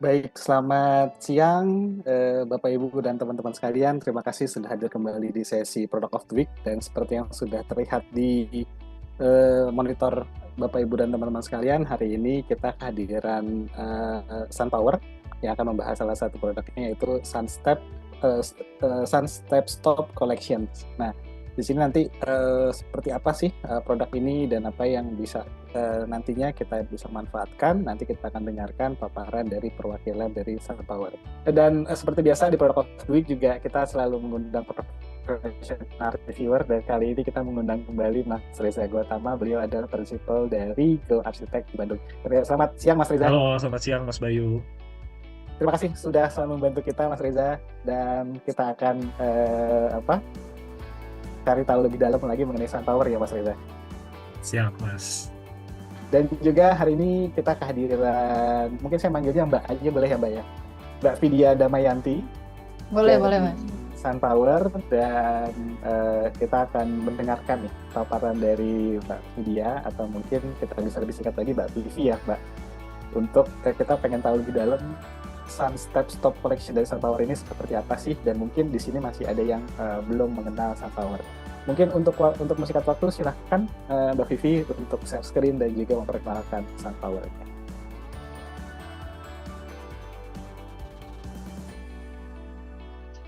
Baik, selamat siang Bapak Ibu dan teman-teman sekalian. Terima kasih sudah hadir kembali di sesi Product of the Week dan seperti yang sudah terlihat di monitor Bapak Ibu dan teman-teman sekalian, hari ini kita kehadiran SunPower yang akan membahas salah satu produknya yaitu Sunstep Stop Collection. Nah, di sini nanti seperti apa sih produk ini dan apa yang bisa nantinya kita bisa manfaatkan. Nanti kita akan dengarkan paparan dari perwakilan dari SunPower. Dan seperti biasa di Product of the Week juga kita selalu mengundang professional reviewer, dan kali ini kita mengundang kembali Mas Reza Gautama. Beliau adalah prinsipal dari Go Architect di Bandung. Selamat siang Mas Reza. Halo, selamat siang Mas Bayu. Terima kasih sudah selalu membantu kita Mas Reza, dan kita akan cari tahu lebih dalam lagi mengenai SunPower ya Mas Reza. Siap Mas. Dan juga hari ini kita kehadiran, mungkin saya manggilnya Mbak aja boleh ya Mbak ya, Mbak Vidya Damayanti. Boleh Mas. SunPower, dan kita akan mendengarkan nih paparan dari Mbak Vidya, atau mungkin kita bisa lebih singkat lagi Mbak Vivi ya Mbak, untuk kita pengen tahu lebih dalam Sunstep Stop Collection dari SunPower ini seperti apa sih, dan mungkin di sini masih ada yang belum mengenal SunPower. Mungkin untuk singkat waktu silahkan Mbak Vivi untuk share screen dan juga memperkenalkan SunPower.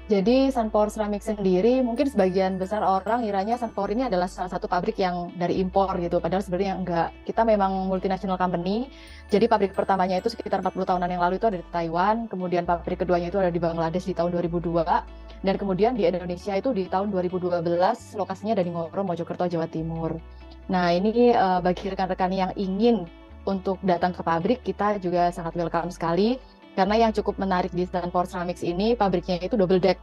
Jadi SunPower Ceramic sendiri, mungkin sebagian besar orang kiranya SunPower ini adalah salah satu pabrik yang dari impor gitu. Padahal sebenarnya enggak. Kita memang multinational company. Jadi pabrik pertamanya itu sekitar 40 tahunan yang lalu itu ada di Taiwan. Kemudian pabrik keduanya itu ada di Bangladesh di tahun 2002. Dan kemudian di Indonesia itu di tahun 2012, lokasinya ada di Ngoro, Mojokerto, Jawa Timur. Nah ini bagi rekan-rekan yang ingin untuk datang ke pabrik, kita juga sangat welcome sekali. Karena yang cukup menarik di SunPower Ceramics ini, pabriknya itu double deck.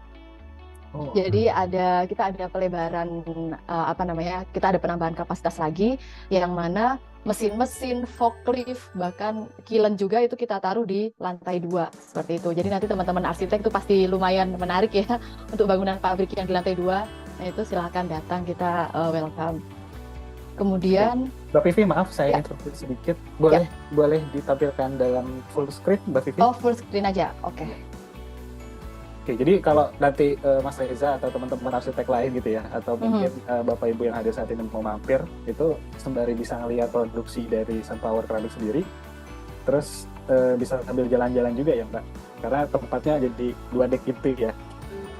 Jadi kita ada pelebaran kita ada penambahan kapasitas lagi, yang mana mesin-mesin, forklift, bahkan kiln juga itu kita taruh di lantai 2 seperti itu. Jadi nanti teman-teman arsitek itu pasti lumayan menarik ya untuk bangunan pabrik yang di lantai 2. Nah itu silahkan datang, kita welcome. Kemudian Mbak Vivi, maaf saya interupsi sedikit. Boleh ditampilkan dalam full screen Mbak Vivi? Oh, full screen aja. Oke. Oke, jadi kalau nanti Mas Reza atau teman-teman arsitek lain gitu ya, atau mungkin Bapak Ibu yang hadir saat ini mau mampir, itu sembari bisa ngelihat produksi dari SunPower Ceramic sendiri, terus bisa sambil jalan-jalan juga ya Mbak, karena tempatnya jadi 2 deck gitu ya.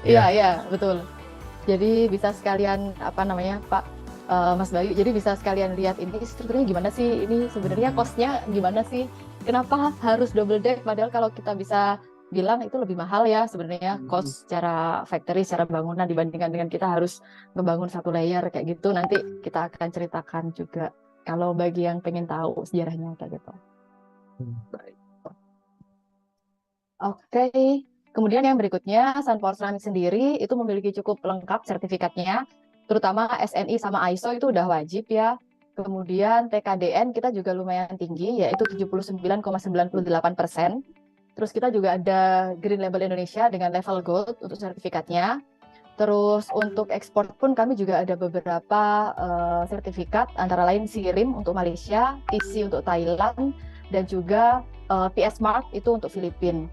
Iya, betul. Jadi bisa sekalian Pak Mas Bayu, jadi bisa sekalian lihat ini strukturnya gimana sih, ini sebenarnya cost-nya gimana sih, kenapa harus double deck, padahal kalau kita bisa bilang itu lebih mahal ya sebenarnya cost secara factory, secara bangunan dibandingkan dengan kita harus ngebangun satu layer kayak gitu. Nanti kita akan ceritakan juga kalau bagi yang pengen tahu sejarahnya kayak gitu. Baik. Oke. Kemudian yang berikutnya, SunPower Ceramic sendiri itu memiliki cukup lengkap sertifikatnya, terutama SNI sama ISO itu udah wajib ya. Kemudian TKDN kita juga lumayan tinggi, yaitu 79,98%. Terus kita juga ada Green Label Indonesia dengan level Gold untuk sertifikatnya. Terus untuk ekspor pun kami juga ada beberapa sertifikat, antara lain SIRIM untuk Malaysia, TC untuk Thailand, dan juga PS Mark itu untuk Filipina.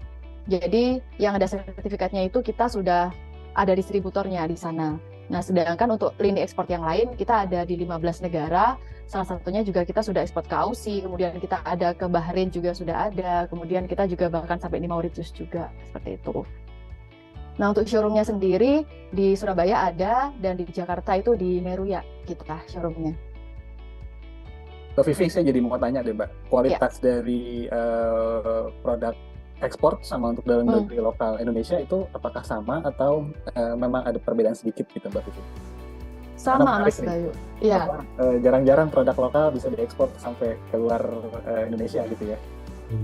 Jadi yang ada sertifikatnya itu kita sudah ada distributornya di sana. Nah, sedangkan untuk lini ekspor yang lain kita ada di 15 negara. Salah satunya juga kita sudah ekspor ke Aussie, kemudian kita ada ke Bahrain juga sudah ada, kemudian kita juga bahkan sampai di Mauritius juga, seperti itu. Nah, untuk showroomnya sendiri di Surabaya ada, dan di Jakarta itu di Meruya kita showroomnya. Mbak Vivi, saya jadi mau tanya deh Mbak, kualitas dari produk ekspor sama untuk dalam negeri lokal Indonesia itu apakah sama atau memang ada perbedaan sedikit gitu Mbak Vivi? Sama Mas Bayu. Iya. Jarang-jarang produk lokal bisa diekspor sampai keluar Indonesia gitu ya.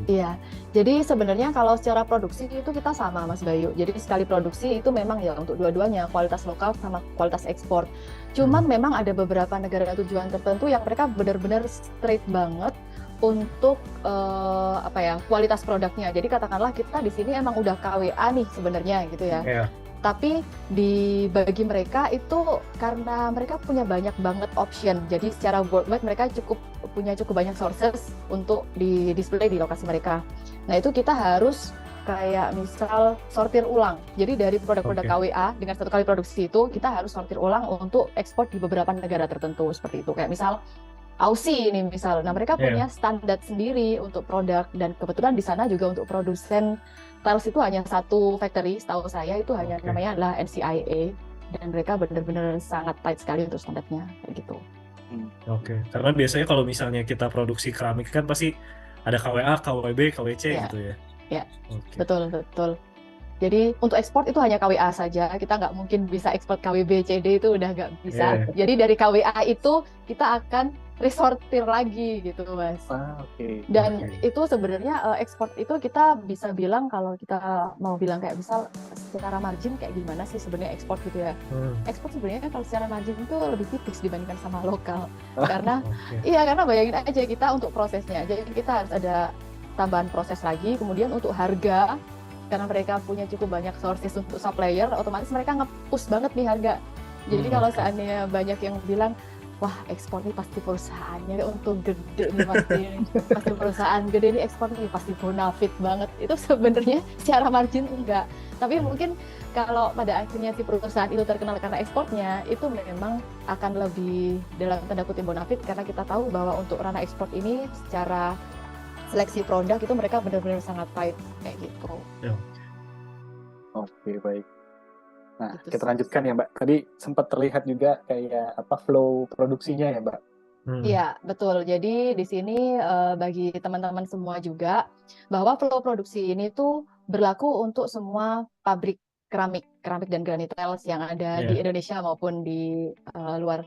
Iya, jadi sebenarnya kalau secara produksi itu kita sama Mas Bayu. Jadi sekali produksi itu memang ya untuk dua-duanya, kualitas lokal sama kualitas ekspor. Cuman memang ada beberapa negara tujuan tertentu yang mereka benar-benar straight banget untuk kualitas produknya. Jadi katakanlah kita di sini emang udah KWA nih sebenarnya gitu ya. Yeah. Tapi bagi mereka itu karena mereka punya banyak banget option. Jadi secara worldwide mereka punya cukup banyak sources untuk di display di lokasi mereka. Nah, itu kita harus kayak misal sortir ulang. Jadi dari produk-produk Oke. KWA dengan satu kali produksi itu kita harus sortir ulang untuk ekspor di beberapa negara tertentu seperti itu. Kayak misal Aussie ini misal. Nah, mereka Iya. punya standar sendiri untuk produk dan kebetulan di sana juga untuk produsen tiles itu hanya satu factory, setahu saya itu hanya Oke. namanya adalah NCIA dan mereka benar-benar sangat tight sekali untuk standarnya kayak gitu. Oke. Karena biasanya kalau misalnya kita produksi keramik kan pasti ada KWA, KWB, KWC Iya. gitu ya. Iya. Oke. Betul. Jadi untuk ekspor itu hanya KWA saja, kita nggak mungkin bisa ekspor KWB, CD itu udah nggak bisa. Iya. Jadi dari KWA itu kita akan resortir lagi gitu, Mas. Oke. Dan Oke. itu sebenarnya ekspor itu kita bisa bilang kalau kita mau bilang kayak misal secara margin kayak gimana sih sebenarnya ekspor gitu ya. Ekspor sebenarnya kalau secara margin itu lebih tipis dibandingkan sama lokal. Karena Oke. iya, karena bayangin aja kita untuk prosesnya. Jadi kita harus ada tambahan proses lagi, kemudian untuk harga karena mereka punya cukup banyak sources untuk supplier, otomatis mereka nge-push banget nih harga. Jadi kalau Oke. seandainya banyak yang bilang, wah ekspor nih pasti perusahaannya untung gede nih pasti perusahaan gede nih ekspor nih pasti bonafit banget. Itu sebenarnya secara margin enggak. Tapi mungkin kalau pada akhirnya si perusahaan itu terkenal karena ekspornya, itu memang akan lebih dalam tanda kutip bonafit karena kita tahu bahwa untuk ranah ekspor ini secara seleksi produk itu mereka benar-benar sangat tight kayak gitu. Oke, baik. Nah, Gitu kita sih. lanjutkan ya, Mbak. Tadi sempat terlihat juga kayak flow produksinya ya, Mbak. Iya, betul. Jadi di sini bagi teman-teman semua juga bahwa flow produksi ini tuh berlaku untuk semua pabrik keramik dan granit tiles yang ada di Indonesia maupun di luar.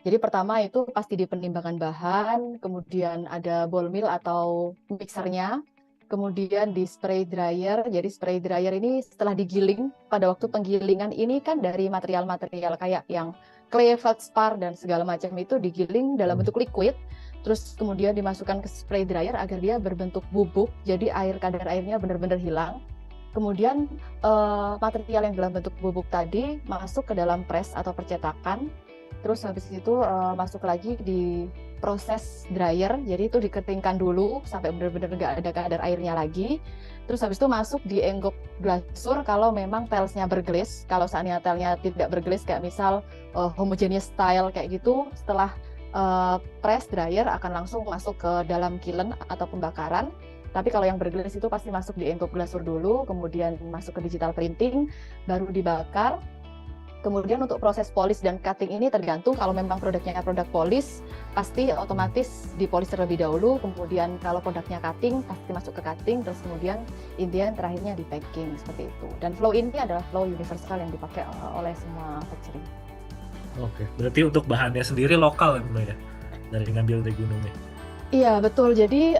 Jadi pertama itu pasti di penimbangan bahan, kemudian ada ball mill atau mixernya, kemudian di spray dryer. Jadi spray dryer ini setelah digiling, pada waktu penggilingan ini kan dari material-material kayak yang clay, feldspar, dan segala macam itu digiling dalam bentuk liquid, terus kemudian dimasukkan ke spray dryer agar dia berbentuk bubuk, jadi kadar airnya benar-benar hilang. Kemudian material yang dalam bentuk bubuk tadi masuk ke dalam press atau percetakan, terus habis itu masuk lagi di proses dryer, jadi itu dikeringkan dulu sampai benar-benar nggak ada kadar airnya lagi. Terus habis itu masuk di enggok glasur kalau memang tilesnya berglaze. Kalau seandainya tilesnya tidak berglaze kayak misal homogeneous style kayak gitu, setelah press dryer akan langsung masuk ke dalam kiln atau pembakaran. Tapi kalau yang berglaze itu pasti masuk di enggok glasur dulu, kemudian masuk ke digital printing, baru dibakar. Kemudian untuk proses polish dan cutting ini tergantung, kalau memang produknya produk polish pasti otomatis dipolish terlebih dahulu, kemudian kalau produknya cutting pasti masuk ke cutting, terus kemudian intinya terakhirnya di packing seperti itu. Dan flow ini adalah flow universal yang dipakai oleh semua factory. Oke, berarti untuk bahannya sendiri lokal ya, dari ngambil dari gunungnya. Iya, betul. Jadi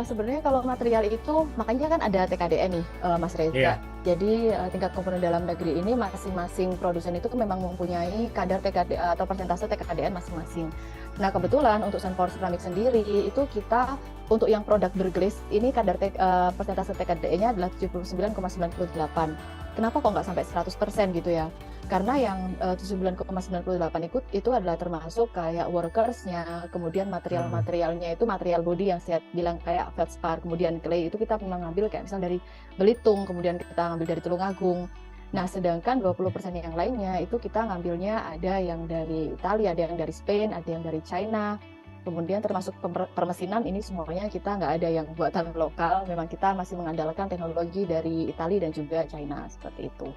sebenarnya kalau material itu makanya kan ada TKDN nih, Mas Reza. Iya. Jadi tingkat komponen dalam negeri ini masing-masing produsen itu memang mempunyai kadar TKD atau persentase TKDN masing-masing. Nah, kebetulan untuk Sunpower Ceramic sendiri itu kita untuk yang produk berglaze ini kadar persentase TKDN-nya adalah 79,98. Kenapa kok nggak sampai 100% gitu ya? Karena yang 79,98 itu adalah termasuk kayak workers-nya, kemudian material-materialnya itu material body yang saya bilang kayak feldspar, kemudian clay itu kita memang ngambil kayak misal dari Belitung, kemudian kita ngambil dari Tulungagung. Nah, sedangkan 20% yang lainnya itu kita ngambilnya ada yang dari Italia, ada yang dari Spain, ada yang dari China. Kemudian termasuk permesinan ini semuanya kita nggak ada yang buatan lokal, memang kita masih mengandalkan teknologi dari Italia dan juga China seperti itu.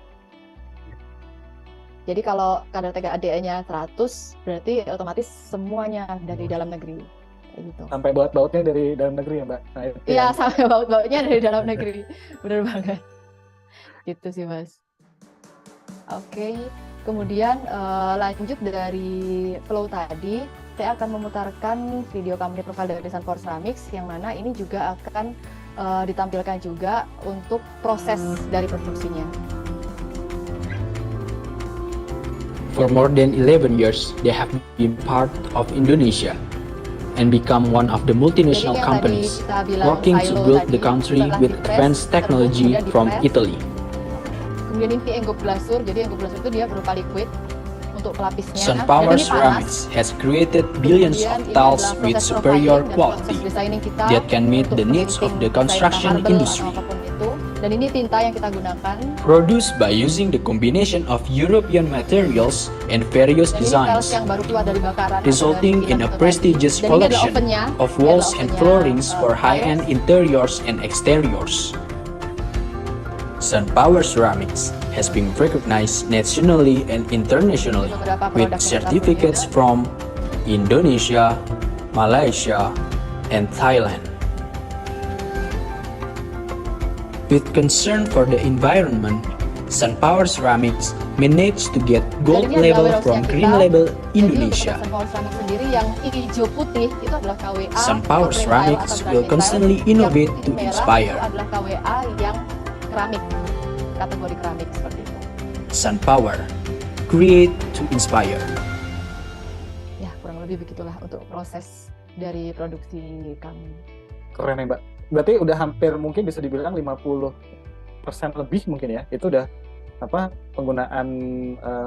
Jadi kalau kadar TKDN-nya 100, berarti otomatis semuanya dari dalam negeri. Kayak gitu. Sampai baut-bautnya dari dalam negeri ya, Mbak? Nah, Iya, sampai baut-bautnya dari dalam negeri. Bener banget. Gitu sih, Mas. Oke, kemudian lanjut dari flow tadi, saya akan memutarkan video company profile dari Sunpower Ceramics, yang mana ini juga akan ditampilkan juga untuk proses dari produksinya. For more than 11 years, they have been part of Indonesia and become one of the multinational companies working to build the country with advanced technology from Italy. Kemudian ini enggok glasur, jadi enggok glasur itu dia berupa liquid. untuk pelapisnya. SunPower Dan ini panas. Ceramics has created billions Kemudian of ini tiles adalah with proses superior profiling dan quality proses designing kita that can meet untuk the needs of printing the construction desain marble industry. atau apapun itu. Dan ini tinta yang kita gunakan. Produced by using the combination of European materials and various Dan ini tiles designs, yang baru keluar dari bakaran, resulting atau dari in a kilang prestigious Dan ini adalah collection ovennya. of Ini walls adalah and ovennya, floorings for tiles. high-end interiors and exteriors. SunPower Ceramics has been recognized nationally and internationally Beberapa with produk yang kita certificates punya. from Indonesia, Malaysia, and Thailand. With concern for the environment, SunPower Ceramics managed to get gold Dan ini adalah label warehouse-nya from kita. Green Label Jadi Indonesia. untuk SunPower Ceramics sendiri yang hijau putih itu adalah KWA. SunPower Porcelain Ceramics tile atau will granite constantly tile. innovate Yang to merah inspire. itu adalah KWA yang keramik, kategori keramik seperti itu. SunPower, create to inspire. Ya kurang lebih begitulah untuk proses dari produksi kami. Keren ya Mbak. Berarti udah hampir mungkin bisa dibilang 50% lebih mungkin ya. Itu udah apa penggunaan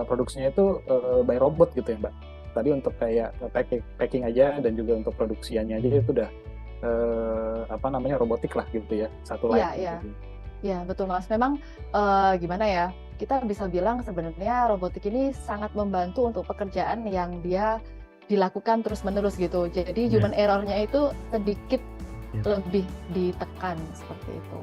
produksinya itu by robot gitu ya Mbak. Tadi untuk kayak packing aja dan juga untuk produksiannya aja itu udah apa namanya robotik lah gitu ya. Satu line. Iya. Ya betul Mas. Memang gimana ya? Kita bisa bilang sebenarnya robotik ini sangat membantu untuk pekerjaan yang dia dilakukan terus-menerus gitu. Jadi human error-nya itu sedikit lebih ditekan seperti itu.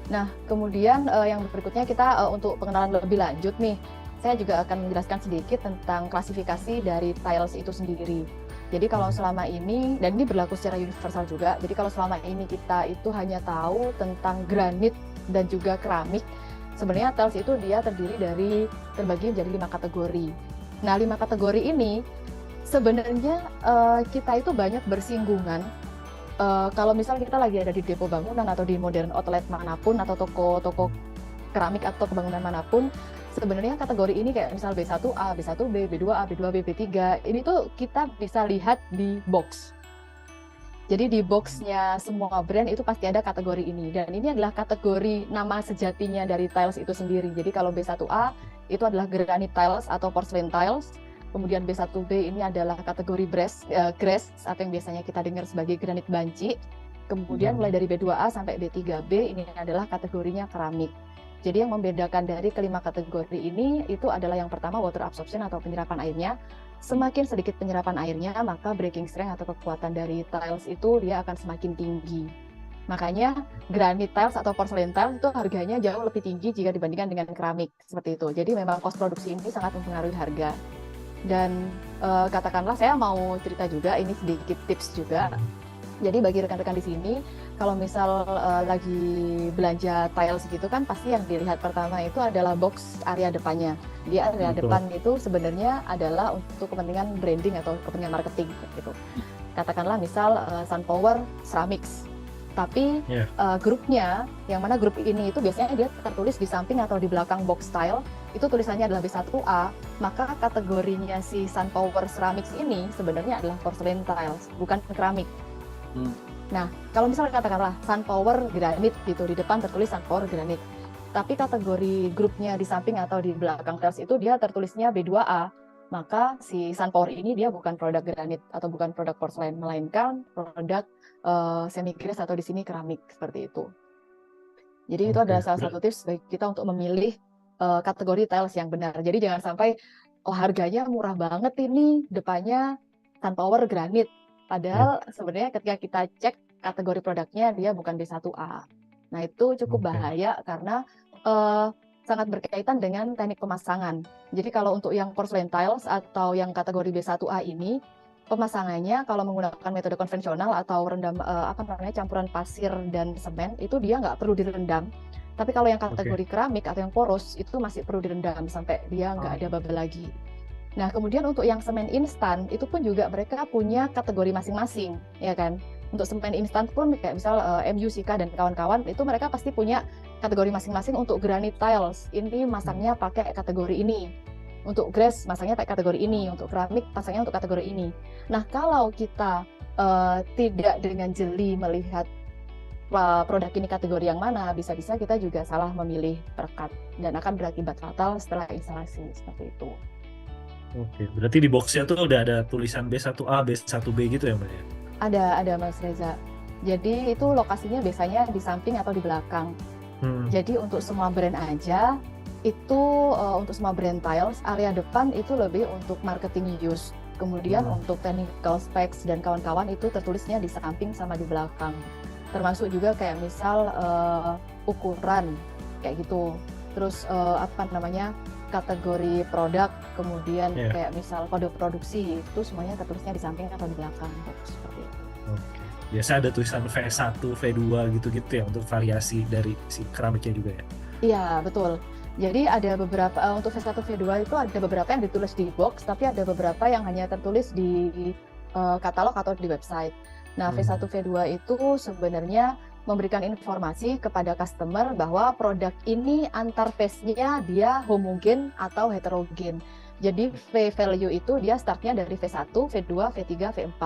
Nah, kemudian yang berikutnya kita untuk pengenalan lebih lanjut nih, saya juga akan menjelaskan sedikit tentang klasifikasi dari tiles itu sendiri. Jadi kalau selama ini, dan ini berlaku secara universal juga, jadi kalau selama ini kita itu hanya tahu tentang granit dan juga keramik, sebenarnya tiles itu dia terdiri dari terbagi menjadi 5 kategori. Nah, 5 kategori ini sebenarnya kita itu banyak bersinggungan. Kalau misalnya kita lagi ada di depo bangunan atau di modern outlet manapun atau toko keramik atau kebangunan manapun, sebenarnya kategori ini kayak misal B1A, B1B, B2A, B2B, B3, ini tuh kita bisa lihat di box. Jadi di boxnya semua brand itu pasti ada kategori ini, dan ini adalah kategori nama sejatinya dari tiles itu sendiri. Jadi kalau B1A itu adalah granite tiles atau porcelain tiles. Kemudian B1B ini adalah kategori grass atau yang biasanya kita dengar sebagai granit banci. Kemudian mulai dari B2A sampai B3B ini adalah kategorinya keramik. Jadi yang membedakan dari kelima kategori ini itu adalah yang pertama water absorption atau penyerapan airnya. Semakin sedikit penyerapan airnya, maka breaking strength atau kekuatan dari tiles itu dia akan semakin tinggi. Makanya granite tiles atau porcelain tiles itu harganya jauh lebih tinggi jika dibandingkan dengan keramik seperti itu. Jadi memang cost produksi ini sangat mempengaruhi harga. Dan katakanlah saya mau cerita juga, ini sedikit tips juga. Jadi bagi rekan-rekan di sini, kalau misal lagi belanja tiles gitu kan, pasti yang dilihat pertama itu adalah box area depannya. Di area depan itu sebenarnya adalah untuk kepentingan branding atau kepentingan marketing gitu. Katakanlah misal SunPower Ceramics. Tapi grupnya, yang mana grup ini itu biasanya dia tertulis di samping atau di belakang box tile, itu tulisannya adalah B1A, maka kategorinya si SunPower Ceramics ini sebenarnya adalah porcelain tiles, bukan keramik. Nah, kalau misalnya katakanlah SunPower Granite gitu, di depan tertulis SunPower Granite. Tapi kategori grupnya di samping atau di belakang tiles itu dia tertulisnya B2A, maka si SunPower ini dia bukan produk granit atau bukan produk porcelain, melainkan produk semi glass atau di sini keramik seperti itu. Jadi itu adalah salah satu tips bagi kita untuk memilih kategori tiles yang benar. Jadi jangan sampai harganya murah banget ini, depannya SunPower Granite. Padahal sebenarnya ketika kita cek kategori produknya dia bukan B1A. Nah itu cukup bahaya karena sangat berkaitan dengan teknik pemasangan. Jadi kalau untuk yang porcelain tiles atau yang kategori B1A ini, pemasangannya kalau menggunakan metode konvensional atau campuran pasir dan semen, itu dia nggak perlu direndam. Tapi kalau yang kategori keramik atau yang poros itu masih perlu direndam sampai dia nggak ada bubble lagi. Nah kemudian untuk yang semen instan itu pun juga mereka punya kategori masing-masing, ya kan? Untuk semen instan pun kayak misal MU, Sika dan kawan-kawan itu mereka pasti punya kategori masing-masing. Untuk granite tiles ini masangnya pakai kategori ini, untuk grass masangnya pakai kategori ini, untuk keramik masangnya untuk kategori ini. Nah kalau kita tidak dengan jeli melihat produk ini kategori yang mana, bisa-bisa kita juga salah memilih perekat dan akan berakibat fatal setelah instalasi seperti itu. Oke, berarti di boxnya tuh udah ada tulisan B1A, B1B gitu ya Mbak ya? Ada Mas Reza. Jadi itu lokasinya biasanya di samping atau di belakang. Jadi untuk semua brand aja, itu untuk semua brand tiles, area depan itu lebih untuk marketing use. Kemudian untuk technical specs dan kawan-kawan itu tertulisnya di samping sama di belakang. Termasuk juga kayak misal ukuran, kayak gitu. Terus kategori produk, kemudian kayak misal kode produksi, itu semuanya tertulisnya di samping atau di belakang, seperti itu. Oke. Biasa ada tulisan V1, V2 gitu-gitu ya untuk variasi dari si keramiknya juga ya? Iya, betul. Jadi ada beberapa, untuk V1, V2 itu ada beberapa yang ditulis di box, tapi ada beberapa yang hanya tertulis di katalog atau di website. Nah, V1, V2 itu sebenarnya memberikan informasi kepada customer bahwa produk ini antar phase-nya dia homogen atau heterogen. Jadi V-value itu dia startnya dari V1, V2, V3, V4.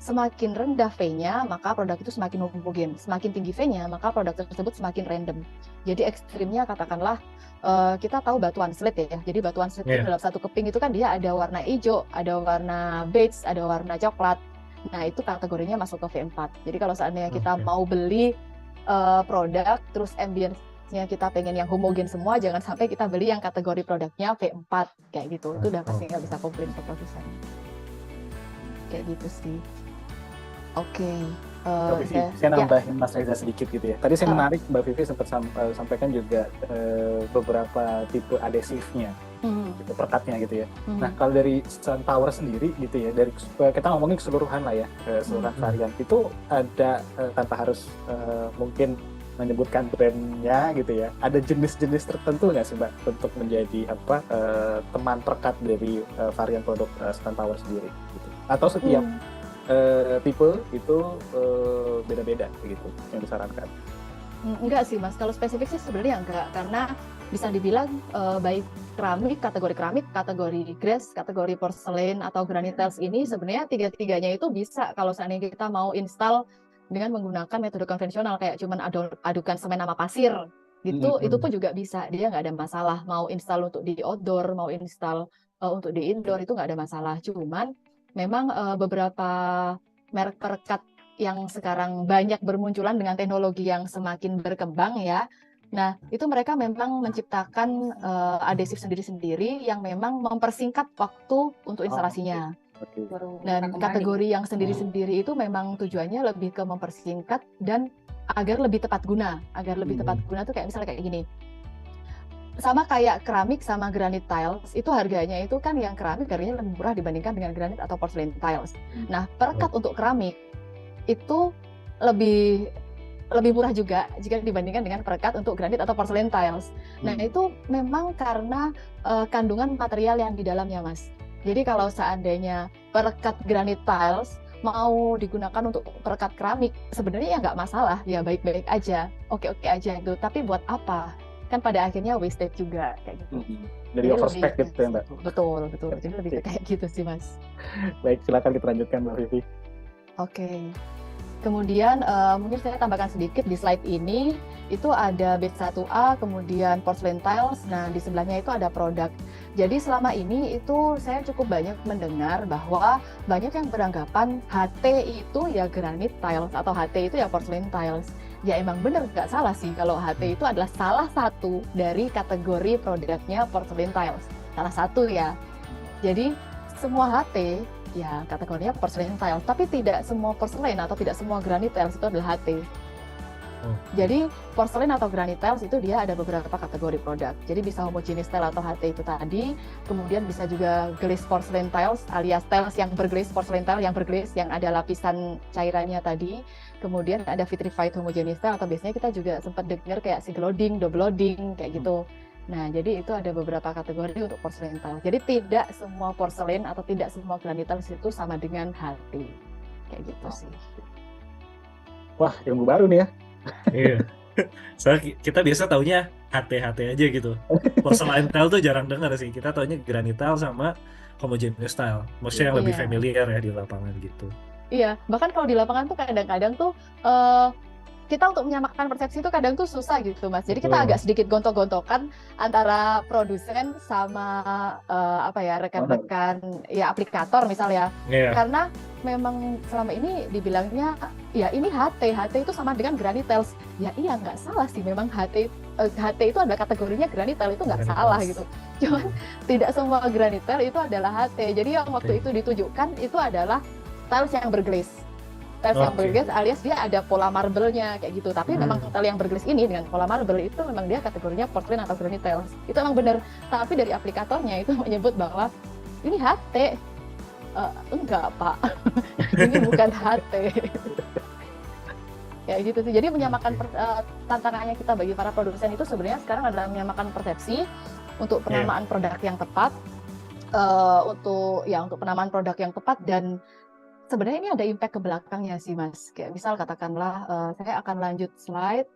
Semakin rendah V-nya, maka produk itu semakin homogen. Semakin tinggi V-nya, maka produk tersebut semakin random. Jadi ekstrimnya katakanlah, kita tahu batuan slate ya. Jadi batuan slate dalam satu keping itu kan dia ada warna hijau, ada warna beige, ada warna coklat. Nah, itu kategorinya masuk ke V4. Jadi kalau seandainya kita mau beli produk, terus ambience-nya kita pengen yang homogen semua, jangan sampai kita beli yang kategori produknya V4, kayak gitu. Itu udah pasti nggak bisa komplain ke produsen. Kayak gitu sih. Oke. Saya nambahin Mas Reza sedikit gitu ya. Tadi saya menarik Mbak Vivi sempat sampaikan juga beberapa tipe adesifnya. Gitu, perekatnya gitu ya. Nah, kalau dari SunPower sendiri gitu ya, dari kita ngomongin keseluruhan lah ya, keseluruhan varian itu ada tanpa harus mungkin menyebutkan brandnya gitu ya. Ada jenis-jenis tertentu nggak sih Mbak untuk menjadi teman perekat dari varian produk SunPower sendiri? Gitu. Atau setiap tipe itu beda-beda gitu yang disarankan? Enggak sih Mas, kalau spesifik sih sebenarnya enggak, karena bisa dibilang baik kategori keramik, kategori glass, kategori porcelain atau granite tiles ini sebenarnya tiga-tiganya itu bisa kalau seandainya kita mau install dengan menggunakan metode konvensional kayak cuman adukan semen sama pasir gitu, itu pun juga bisa, dia nggak ada masalah. Mau install untuk di outdoor, mau install untuk di indoor itu nggak ada masalah. Cuman memang beberapa merek perekat yang sekarang banyak bermunculan dengan teknologi yang semakin berkembang ya. Nah, itu mereka memang menciptakan adesif sendiri-sendiri yang memang mempersingkat waktu untuk instalasinya. Dan kategori yang sendiri-sendiri itu memang tujuannya lebih ke mempersingkat dan agar lebih tepat guna. Agar lebih tepat guna tuh kayak misalnya kayak gini. Sama kayak keramik sama granite tiles, itu harganya itu kan yang keramik harganya lebih murah dibandingkan dengan granite atau porcelain tiles. Nah, perekat untuk keramik itu lebih murah juga jika dibandingkan dengan perekat untuk granit atau porcelain tiles. Nah, itu memang karena kandungan material yang di dalamnya, Mas. Jadi kalau seandainya perekat granite tiles mau digunakan untuk perekat keramik, sebenarnya ya nggak masalah, ya baik-baik aja, oke-oke aja gitu. Tapi buat apa? Kan pada akhirnya wasted juga kayak gitu. Jadi overspec gitu ya Mbak? Betul. Jadi lebih kayak gitu sih, Mas. Baik, silakan kita lanjutkan Mbak Vivi. Oke. Kemudian mungkin saya tambahkan sedikit di slide ini, itu ada B1A, kemudian porcelain tiles, nah di sebelahnya itu ada produk. Jadi selama ini itu saya cukup banyak mendengar bahwa banyak yang beranggapan HT itu ya granite tiles atau HT itu ya porcelain tiles. Ya emang bener, nggak salah sih kalau HT itu adalah salah satu dari kategori produknya porcelain tiles. Salah satu ya. Jadi semua HT ya kategorinya porcelain tiles, tapi tidak semua porcelain atau tidak semua granite tiles itu adalah HT. Jadi porcelain atau granite tiles itu dia ada beberapa kategori produk. Jadi bisa homogeneous tile atau HT itu tadi, kemudian bisa juga glaze porcelain tiles alias tiles yang berglaze, porcelain tile yang berglaze yang ada lapisan cairannya tadi. Kemudian ada vitrified homogeneous tile atau biasanya kita juga sempat dengar kayak single loading, double loading kayak gitu. Nah, jadi itu ada beberapa kategori untuk porcelain tile. Jadi tidak semua porcelain atau tidak semua granite tiles itu sama dengan HT. Kayak gitu sih. Wah, ilmu baru nih ya. Iya. Soalnya kita biasa taunya HT aja gitu. Porcelain tile tuh jarang dengar sih. Kita taunya granite tile sama homogeneous tile. Maksudnya yang lebih familiar ya di lapangan gitu. Iya, bahkan kalau di lapangan tuh kadang-kadang tuh kita untuk menyamakan persepsi itu kadang tuh susah gitu Mas. Jadi kita Betul. agak sedikit gontok-gontokan antara produsen sama rekan-rekan ya aplikator misalnya. Iya. Karena memang selama ini dibilangnya ya ini HT itu sama dengan Granitels. Ya iya nggak salah sih, memang HT itu ada kategorinya Granitel, itu nggak Granitels. salah gitu. Cuman tidak semua Granitel itu adalah HT. Jadi yang waktu itu ditunjukkan itu adalah tiles yang berglaze. Tiles yang Oke. berglaze alias dia ada pola marble-nya kayak gitu. Tapi memang tile yang berglaze ini dengan pola marble itu memang dia kategorinya porcelain atau Granitels. Itu memang benar. Tapi dari aplikatornya itu menyebut bahwa ini HT. Enggak Pak, ini bukan HT. Kayak gitu sih. Jadi menyamakan tantangannya kita bagi para produsen itu sebenarnya sekarang adalah menyamakan persepsi untuk penamaan produk yang tepat, untuk penamaan produk yang tepat, dan sebenarnya ini ada impact ke belakangnya sih Mas. Kayak misal katakanlah saya akan lanjut slide.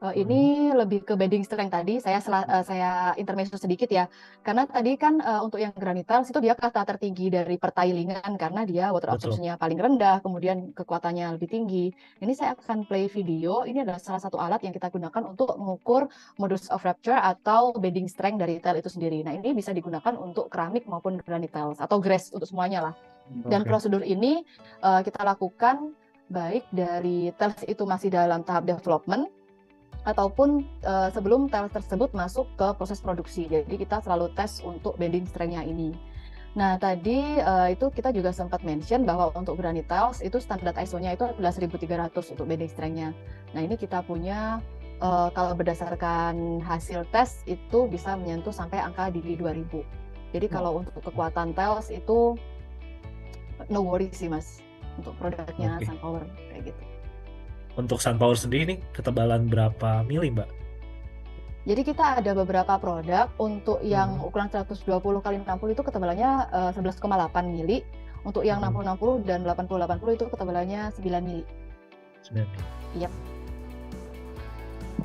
Ini lebih ke bedding strength tadi. Saya intermezzo sedikit ya. Karena tadi kan untuk yang Granitels itu dia kata tertinggi dari pertilingan karena dia water absorption-nya paling rendah, kemudian kekuatannya lebih tinggi. Ini saya akan play video. Ini adalah salah satu alat yang kita gunakan untuk mengukur modulus of rupture atau bedding strength dari tile itu sendiri. Nah, ini bisa digunakan untuk keramik maupun Granitels atau grass untuk semuanya lah. Dan prosedur ini kita lakukan baik dari tiles itu masih dalam tahap development ataupun sebelum tiles tersebut masuk ke proses produksi. Jadi kita selalu tes untuk bending strength-nya ini. Nah, tadi itu kita juga sempat mention bahwa untuk Granitels itu standar ISO-nya itu adalah 1300 untuk bending strength-nya. Nah, ini kita punya kalau berdasarkan hasil tes itu bisa menyentuh sampai angka di 2000. Jadi kalau untuk kekuatan tiles itu no worry sih Mas untuk produknya SunPower kayak gitu. Untuk SunPower sendiri nih ketebalan berapa mili Mbak? Jadi kita ada beberapa produk untuk yang ukuran 120x60 itu ketebalannya 11,8 mili. Untuk yang 60-60 dan 80-80 itu ketebalannya 9 mili. 9 mili. Yep.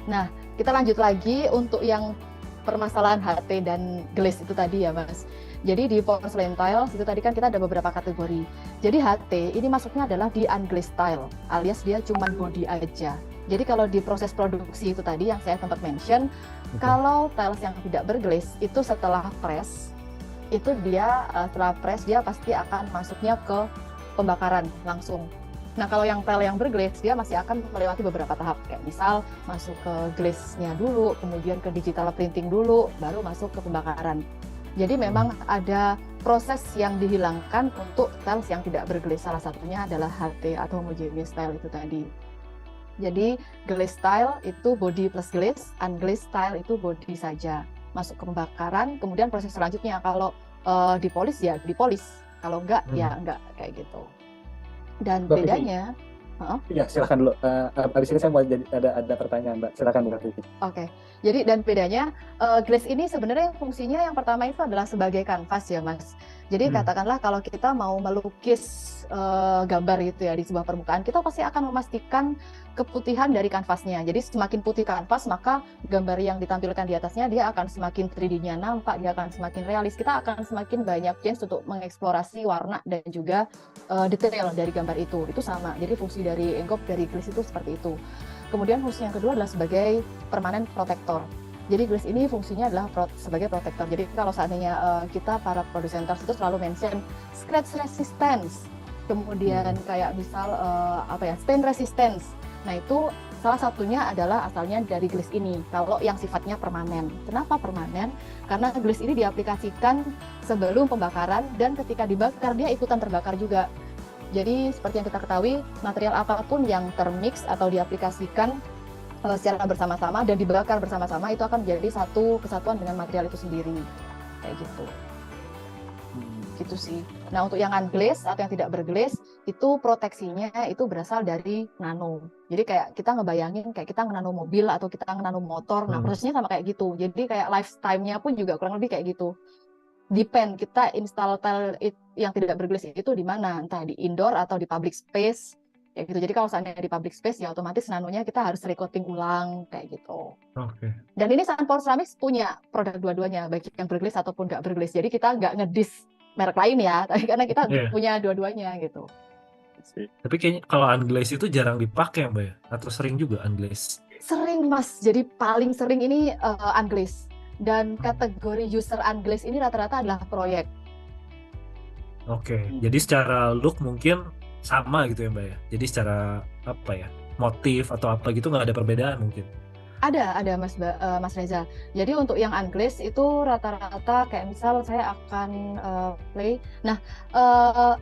Nah, kita lanjut lagi untuk yang permasalahan HT dan glaze itu tadi ya Mas. Jadi di porcelain tiles itu tadi kan kita ada beberapa kategori. Jadi HT ini masuknya adalah di unglazed tile, alias dia cuma body aja. Jadi kalau di proses produksi itu tadi yang saya sempat mention, kalau tiles yang tidak berglaze itu setelah press, itu dia setelah press dia pasti akan masuknya ke pembakaran langsung. Nah kalau yang tile yang berglaze dia masih akan melewati beberapa tahap, kayak misal masuk ke glaze-nya dulu, kemudian ke digital printing dulu, baru masuk ke pembakaran. Jadi memang ada proses yang dihilangkan untuk tiles yang tidak berglaze. Salah satunya adalah HT atau homogeneous tile itu tadi. Jadi glaze tile itu body plus glaze, unglazed tile itu body saja. Masuk ke pembakaran, kemudian proses selanjutnya kalau dipolis ya dipolis, kalau enggak ya enggak kayak gitu. Dan Mbak bedanya, ya silakan dulu. Abis ini saya mau ada pertanyaan Mbak. Silakan Mbak Vivi. Oke. Jadi dan bedanya glaze ini sebenarnya fungsinya yang pertama itu adalah sebagai kanvas ya Mas. Jadi katakanlah kalau kita mau melukis gambar gitu ya di sebuah permukaan, kita pasti akan memastikan keputihan dari kanvasnya. Jadi semakin putih kanvas, maka gambar yang ditampilkan di atasnya dia akan semakin 3D-nya nampak, dia akan semakin realis. Kita akan semakin banyak chance untuk mengeksplorasi warna dan juga detail dari gambar itu. Itu sama. Jadi fungsi dari engkop dari glaze itu seperti itu. Kemudian fungsi yang kedua adalah sebagai permanent protector. Jadi glaze ini fungsinya adalah sebagai protector. Jadi kalau seandainya kita para produsen tiles itu selalu mention scratch resistance, kemudian kayak misal stain resistance. Nah itu salah satunya adalah asalnya dari glaze ini. Kalau yang sifatnya permanen. Kenapa permanen? Karena glaze ini diaplikasikan sebelum pembakaran dan ketika dibakar dia ikutan terbakar juga. Jadi seperti yang kita ketahui, material apapun yang termix atau diaplikasikan secara bersama-sama dan dibakar bersama-sama itu akan menjadi satu kesatuan dengan material itu sendiri. Kayak gitu. Gitu sih. Nah untuk yang unglaze atau yang tidak berglaze, itu proteksinya itu berasal dari nano. Jadi kayak kita ngebayangin kayak kita ngenano mobil atau kita ngenano motor, nah prosesnya sama kayak gitu. Jadi kayak lifetime-nya pun juga kurang lebih kayak gitu. Depend kita install tile yang tidak berglaze itu di mana, entah di indoor atau di public space kayak gitu. Jadi kalau seandainya di public space ya otomatis nanonya kita harus recoating ulang kayak gitu. Oke. Dan ini SunPower Ceramics punya produk dua-duanya, baik yang berglaze ataupun nggak berglaze. Jadi kita nggak ngedis merek lain ya, karena kita punya dua-duanya gitu. Tapi kayaknya kalau unglaze itu jarang dipakai Mbak ya? Atau sering juga unglaze? Sering Mas, jadi paling sering ini unglaze. Dan kategori user unglaze ini rata-rata adalah proyek. Oke, jadi secara look mungkin sama gitu ya Mbak ya? Jadi secara apa ya, motif atau apa gitu nggak ada perbedaan mungkin? Ada Mas Reza. Jadi untuk yang unglaze itu rata-rata kayak misal saya akan play. Nah,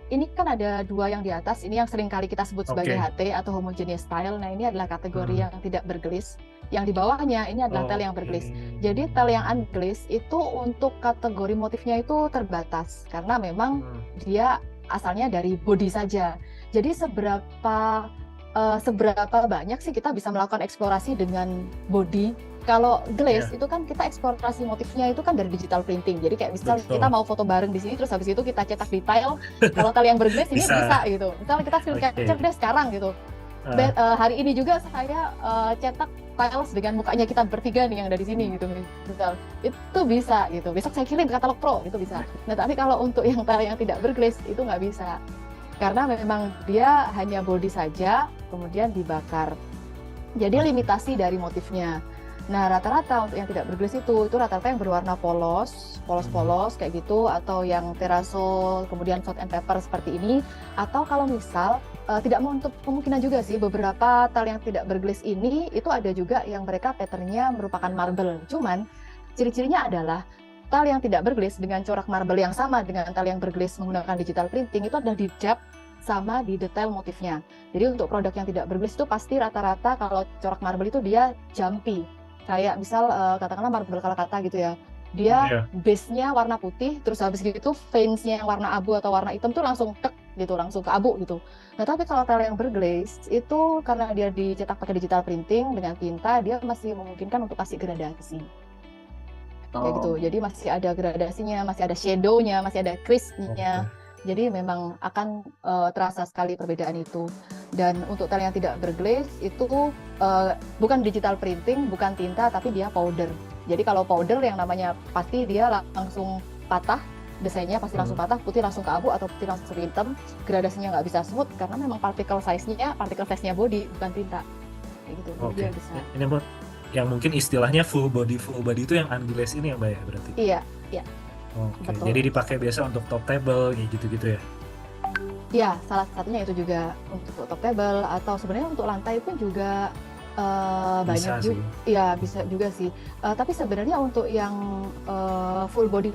ini kan ada dua yang di atas. Ini yang sering kali kita sebut sebagai HT atau homogeneous style. Nah, ini adalah kategori yang tidak bergelis. Yang di bawahnya ini adalah tile yang bergelis. Jadi tile yang unglaze itu untuk kategori motifnya itu terbatas karena memang dia asalnya dari body saja. Jadi seberapa banyak sih kita bisa melakukan eksplorasi dengan body. Kalau glaze itu kan kita eksplorasi motifnya itu kan dari digital printing. Jadi kayak misal kita mau foto bareng di sini terus habis itu kita cetak di tile. Kalau tile yang berglaze ini bisa gitu. Misal kita screen capture deh sekarang gitu. Hari ini juga saya cetak tiles dengan mukanya kita bertiga nih yang dari sini gitu misal. Itu bisa gitu. Besok saya kirim ke katalog pro itu bisa. Nah, tapi kalau untuk yang tile yang tidak berglaze itu nggak bisa. Karena memang dia hanya body saja, kemudian dibakar. Jadi limitasi dari motifnya. Nah, rata-rata untuk yang tidak berglaze itu rata-rata yang berwarna polos kayak gitu, atau yang terrazzo, kemudian salt and pepper seperti ini. Atau kalau misal, tidak menutup kemungkinan juga sih, beberapa tile yang tidak berglaze ini, itu ada juga yang mereka patternnya merupakan marble. Cuman, ciri-cirinya adalah tile yang tidak berglaze dengan corak marble yang sama dengan tile yang berglaze menggunakan digital printing itu adalah di depth sama di detail motifnya. Jadi untuk produk yang tidak berglaze itu pasti rata-rata kalau corak marble itu dia jumpy. Kayak misal katakanlah marble Calcutta gitu ya. Dia base-nya warna putih, terus habis gitu veins-nya yang warna abu atau warna hitam tuh langsung tek gitu, langsung ke abu gitu. Nah, tapi kalau tile yang berglaze itu karena dia dicetak pakai digital printing dengan tinta, dia masih memungkinkan untuk kasih gradasi. Kayak gitu, jadi masih ada gradasinya, masih ada shadow-nya, masih ada crease-nya. Jadi memang akan terasa sekali perbedaan itu. Dan untuk tile yang tidak berglaze itu bukan digital printing, bukan tinta, tapi dia powder. Jadi kalau powder yang namanya pasti dia langsung patah, desainnya pasti langsung patah, putih langsung ke abu atau putih langsung ke hitam. Gradasinya nggak bisa smooth karena memang particle size-nya body, bukan tinta. Kayak gitu, dia bisa. Ini yang mungkin istilahnya full body itu yang unglaze ini ya Mbak ya berarti? Iya. Oke, jadi dipakai biasa untuk top table gitu-gitu ya? Iya, salah satunya itu juga untuk top table atau sebenarnya untuk lantai pun juga banyak juga. Iya, bisa juga sih. Tapi sebenarnya untuk yang full body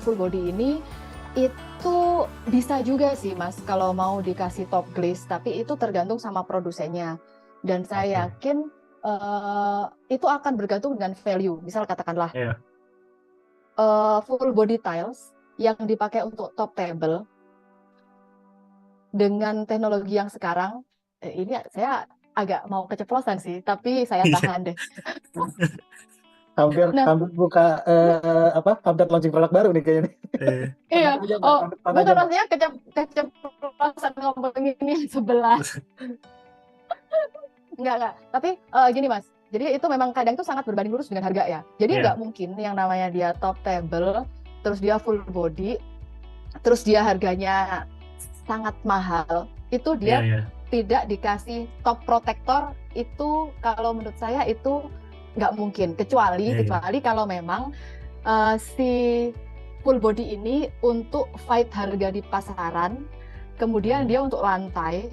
ini itu bisa juga sih Mas kalau mau dikasih top glaze, tapi itu tergantung sama produsennya. Dan saya yakin itu akan bergantung dengan value. Misal katakanlah full body tiles yang dipakai untuk top table dengan teknologi yang sekarang, ini saya agak mau keceplosan sih, tapi saya tahan deh. hampir buka hampir launching produk baru nih kayaknya. Iya. Bukan maksudnya keceplosan ngomongin ini sebelah. Enggak. Tapi gini Mas, jadi itu memang kadang itu sangat berbanding lurus dengan harga ya. Jadi nggak mungkin yang namanya dia top table, terus dia full body, terus dia harganya sangat mahal, itu dia tidak dikasih top protector. Itu kalau menurut saya itu nggak mungkin, kecuali kalau memang si full body ini untuk fight harga di pasaran, kemudian dia untuk lantai,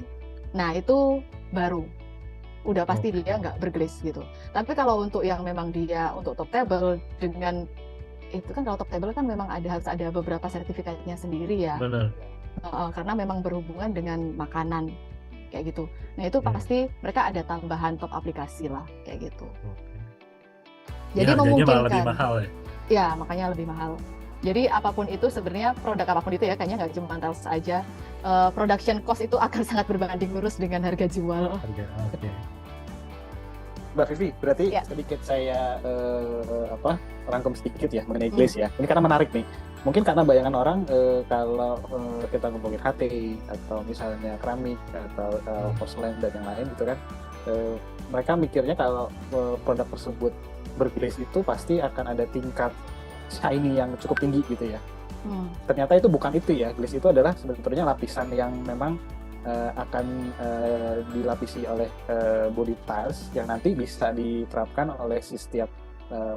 nah itu baru udah pasti dia nggak berglaze gitu. Tapi kalau untuk yang memang dia untuk top table dengan itu kan, kalau top table kan memang harus ada beberapa sertifikatnya sendiri ya. Benar. Karena memang berhubungan dengan makanan kayak gitu. Nah itu pasti mereka ada tambahan top aplikasi lah kayak gitu. Jadi memungkinkan. Lebih mahal ya? Ya makanya lebih mahal. Jadi apapun itu sebenarnya, produk apapun itu ya, kayaknya nggak cuma tiles aja. Production cost itu akan sangat berbanding lurus dengan harga jual. Mbak Vivi, berarti sedikit saya rangkum sedikit ya mengenai glaze ya. Ini karena menarik nih. Mungkin karena bayangan orang kalau kita ngomongin HT atau misalnya keramik atau porselen dan yang lain gitu kan, mereka mikirnya kalau produk tersebut berglaze itu pasti akan ada tingkat shiny yang cukup tinggi gitu ya. Ternyata itu bukan itu ya. Glaze itu adalah sebetulnya lapisan yang memang akan dilapisi oleh body tiles yang nanti bisa diterapkan oleh si setiap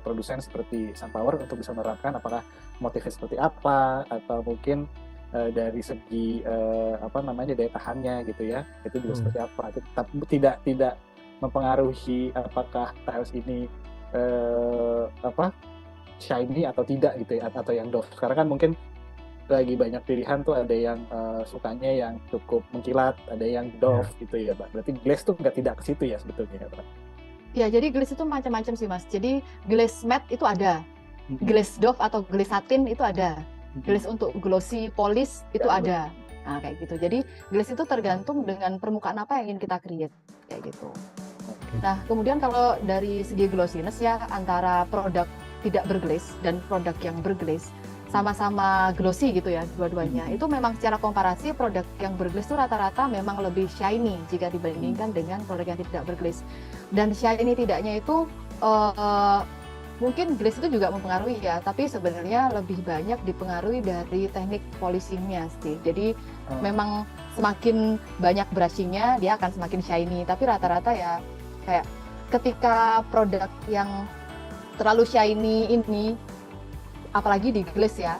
produsen seperti SunPower untuk bisa menerapkan apakah motifnya seperti apa, atau mungkin dari segi daya tahannya gitu ya, itu juga seperti apa. Tidak mempengaruhi apakah tiles ini shiny atau tidak gitu ya, atau yang doff. Sekarang kan mungkin lagi banyak pilihan tuh, ada yang sukanya yang cukup mengkilat, ada yang doff gitu ya, Pak. Berarti glaze tuh tidak ke situ ya sebetulnya, Pak. Ya, jadi glaze itu macam-macam sih, Mas. Jadi glaze matte itu ada, glaze doff atau glaze satin itu ada, glaze untuk glossy polish itu ada. Nah, kayak gitu. Jadi glaze itu tergantung dengan permukaan apa yang ingin kita create, kayak gitu. Nah, kemudian kalau dari segi glossiness ya, antara produk tidak berglaze dan produk yang berglaze sama-sama glossy gitu ya, dua-duanya. Itu memang secara komparasi produk yang berglaze itu rata-rata memang lebih shiny jika dibandingkan dengan produk yang tidak berglaze. Dan shiny tidaknya itu mungkin glaze itu juga mempengaruhi ya, tapi sebenarnya lebih banyak dipengaruhi dari teknik polishingnya sih. Jadi memang semakin banyak brushingnya dia akan semakin shiny, tapi rata-rata ya kayak ketika produk yang terlalu shiny ini, apalagi di glaze ya,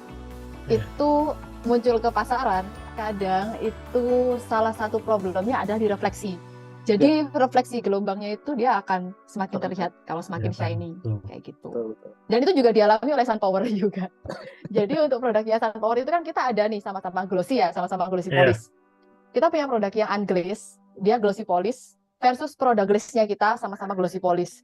itu muncul ke pasaran, kadang itu salah satu problemnya adalah di refleksi. Jadi refleksi gelombangnya itu dia akan semakin terlihat kalau semakin shiny, kayak gitu. Dan itu juga dialami oleh SunPower juga. Jadi untuk produknya SunPower itu kan kita ada nih sama-sama glossy ya, sama-sama glossy polish. Kita punya produk yang unglaze, dia glossy polish, versus produk glaze-nya kita sama-sama glossy polish.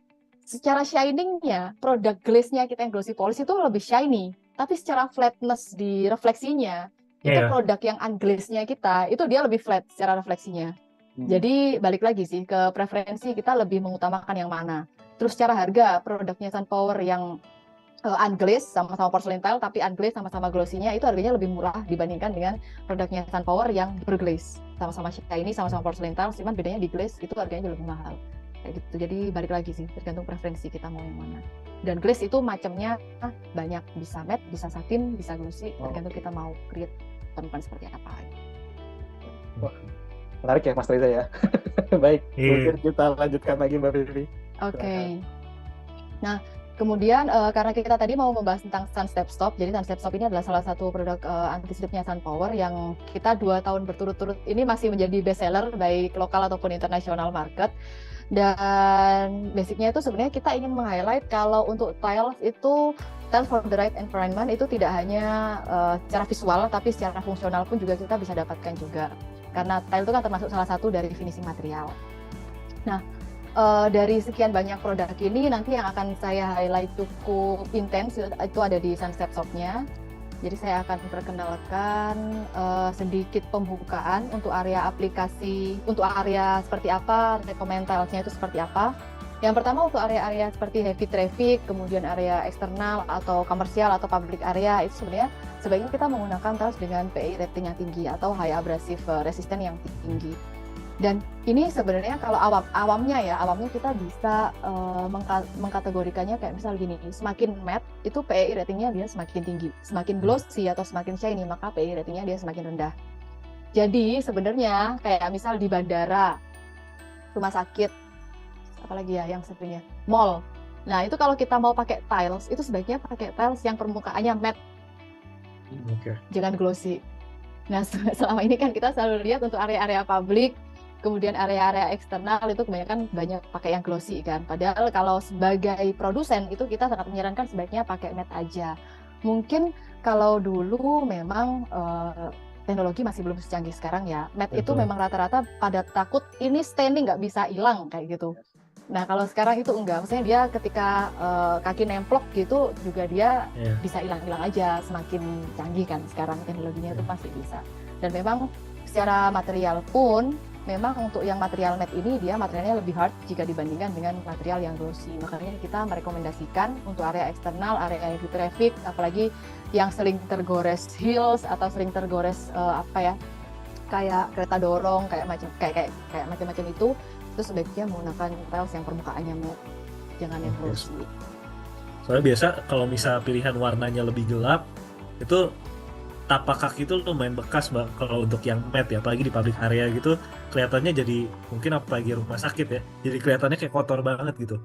Secara shiningnya, produk glaze-nya kita yang glossy polish itu lebih shiny. Tapi secara flatness di refleksinya, itu produk yang unglaze-nya kita, itu dia lebih flat secara refleksinya. Jadi balik lagi sih, ke preferensi kita lebih mengutamakan yang mana. Terus secara harga, produknya SunPower yang unglaze sama-sama porcelain tile, tapi unglaze sama-sama glossy-nya, itu harganya lebih murah dibandingkan dengan produknya SunPower yang berglaze. Sama-sama shiny, sama-sama porcelain tile, cuman bedanya di glaze itu harganya lebih mahal. Kayak gitu. Jadi balik lagi sih, tergantung preferensi kita mau yang mana. Dan glaze itu macamnya banyak, bisa matte, bisa satin, bisa glossy, tergantung kita mau create permukaan seperti apa. Wah, menarik ya Mas Reza ya. Baik, mungkin kita lanjutkan lagi Mbak Vivi. Oke. Nah, kemudian karena kita tadi mau membahas tentang Sun Step Stop, jadi Sun Step Stop ini adalah salah satu produk anti-slipnya SunPower yang kita 2 tahun berturut-turut ini masih menjadi best seller baik lokal ataupun international market. Dan basicnya itu sebenarnya kita ingin meng-highlight kalau untuk tiles itu, tiles for the right environment itu tidak hanya secara visual, tapi secara fungsional pun juga kita bisa dapatkan juga. Karena tile itu kan termasuk salah satu dari finishing material. Nah, dari sekian banyak produk ini, nanti yang akan saya highlight cukup intens itu ada di Sun Step Shop-nya. Jadi saya akan perkenalkan sedikit pembukaan untuk area aplikasi, untuk area seperti apa, recommend tiles-nya itu seperti apa. Yang pertama untuk area-area seperti heavy traffic, kemudian area eksternal atau komersial atau public area, itu sebenarnya sebaiknya kita menggunakan tiles dengan PI rating yang tinggi atau high abrasive resistant yang tinggi. Dan ini sebenarnya kalau awamnya kita bisa mengkategorikannya kayak misal gini, semakin matte itu PEI ratingnya dia semakin tinggi, semakin glossy atau semakin shiny maka PEI ratingnya dia semakin rendah. Jadi sebenarnya kayak misal di bandara, rumah sakit, apalagi ya yang sebenarnya mall. Nah itu kalau kita mau pakai tiles itu sebaiknya pakai tiles yang permukaannya matte, jangan glossy. Nah selama ini kan kita selalu lihat untuk area-area publik, kemudian area-area eksternal itu kebanyakan banyak pakai yang glossy kan. Padahal kalau sebagai produsen itu kita sangat menyarankan sebaiknya pakai matte aja. Mungkin kalau dulu memang teknologi masih belum secanggih sekarang ya. Matte itu memang rata-rata pada takut ini staining nggak bisa hilang kayak gitu. Nah kalau sekarang itu enggak, maksudnya dia ketika kaki nemplok gitu juga dia bisa hilang-hilang aja. Semakin canggih kan sekarang teknologinya itu pasti bisa. Dan memang secara material pun memang untuk yang material matte ini dia materialnya lebih hard jika dibandingkan dengan material yang glossy. Makanya kita merekomendasikan untuk area eksternal, area heavy traffic, apalagi yang sering tergores heels atau sering tergores kayak kereta dorong, kayak macam-macam itu sebaiknya menggunakan tiles yang permukaannya matte, jangan yang glossy. Soalnya biasa kalau misal pilihan warnanya lebih gelap itu tapak kaki itu lumayan bekas Mbak kalau untuk yang matte ya, apalagi di public area gitu kelihatannya jadi mungkin apalagi rumah sakit ya, jadi kelihatannya kayak kotor banget gitu.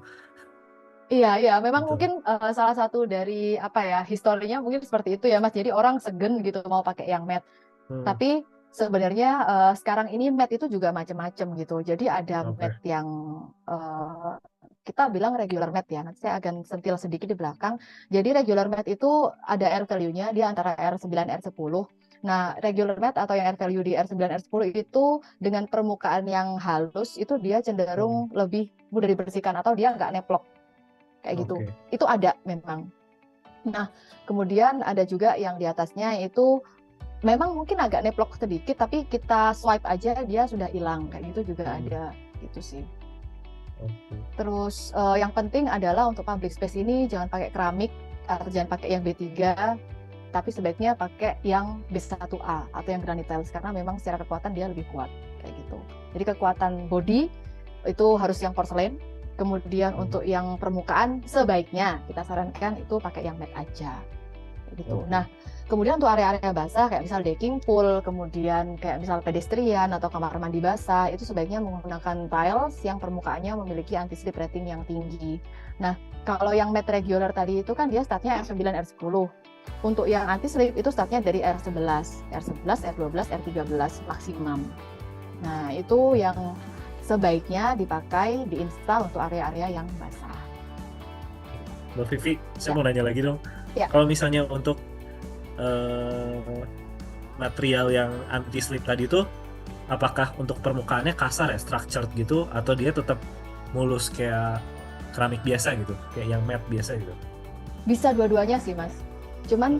Iya, memang Gitu. mungkin salah satu dari historinya mungkin seperti itu ya Mas. Jadi orang segen gitu mau pakai yang matte. Tapi sebenarnya sekarang ini matte itu juga macam-macam gitu. Jadi ada matte yang kita bilang regular matte ya. Nanti saya akan sentil sedikit di belakang. Jadi regular matte itu ada R value-nya, dia antara R9 R10. Nah, regular matte atau yang R value di R9 R10 itu dengan permukaan yang halus itu dia cenderung lebih mudah dibersihkan atau dia nggak neplok. Kayak gitu. Itu ada memang. Nah, kemudian ada juga yang di atasnya itu memang mungkin agak neplok sedikit, tapi kita swipe aja dia sudah hilang. Kayak gitu juga ada, gitu sih. Terus yang penting adalah untuk public space ini jangan pakai keramik atau jangan pakai yang B3, tapi sebaiknya pakai yang B1A atau yang granite tiles karena memang secara kekuatan dia lebih kuat. Kayak gitu. Jadi kekuatan body itu harus yang porselen. Kemudian untuk yang permukaan sebaiknya kita sarankan itu pakai yang matte aja, gitu. Nah, kemudian untuk area-area basah kayak misal decking pool, kemudian kayak misal pedestrian atau kamar mandi basah itu sebaiknya menggunakan tiles yang permukaannya memiliki anti-slip rating yang tinggi. Nah, kalau yang matte regular tadi itu kan dia startnya R9, R10. Untuk yang anti-slip itu startnya dari R11, R12, R13 maksimum. Nah, itu yang sebaiknya dipakai diinstal untuk area-area yang basah. Mbak Vivi, saya mau nanya lagi dong. Ya. Kalau misalnya untuk material yang anti slip tadi itu, apakah untuk permukaannya kasar ya, structured gitu, atau dia tetap mulus kayak keramik biasa gitu, kayak yang matte biasa gitu? Bisa dua-duanya sih Mas. Cuman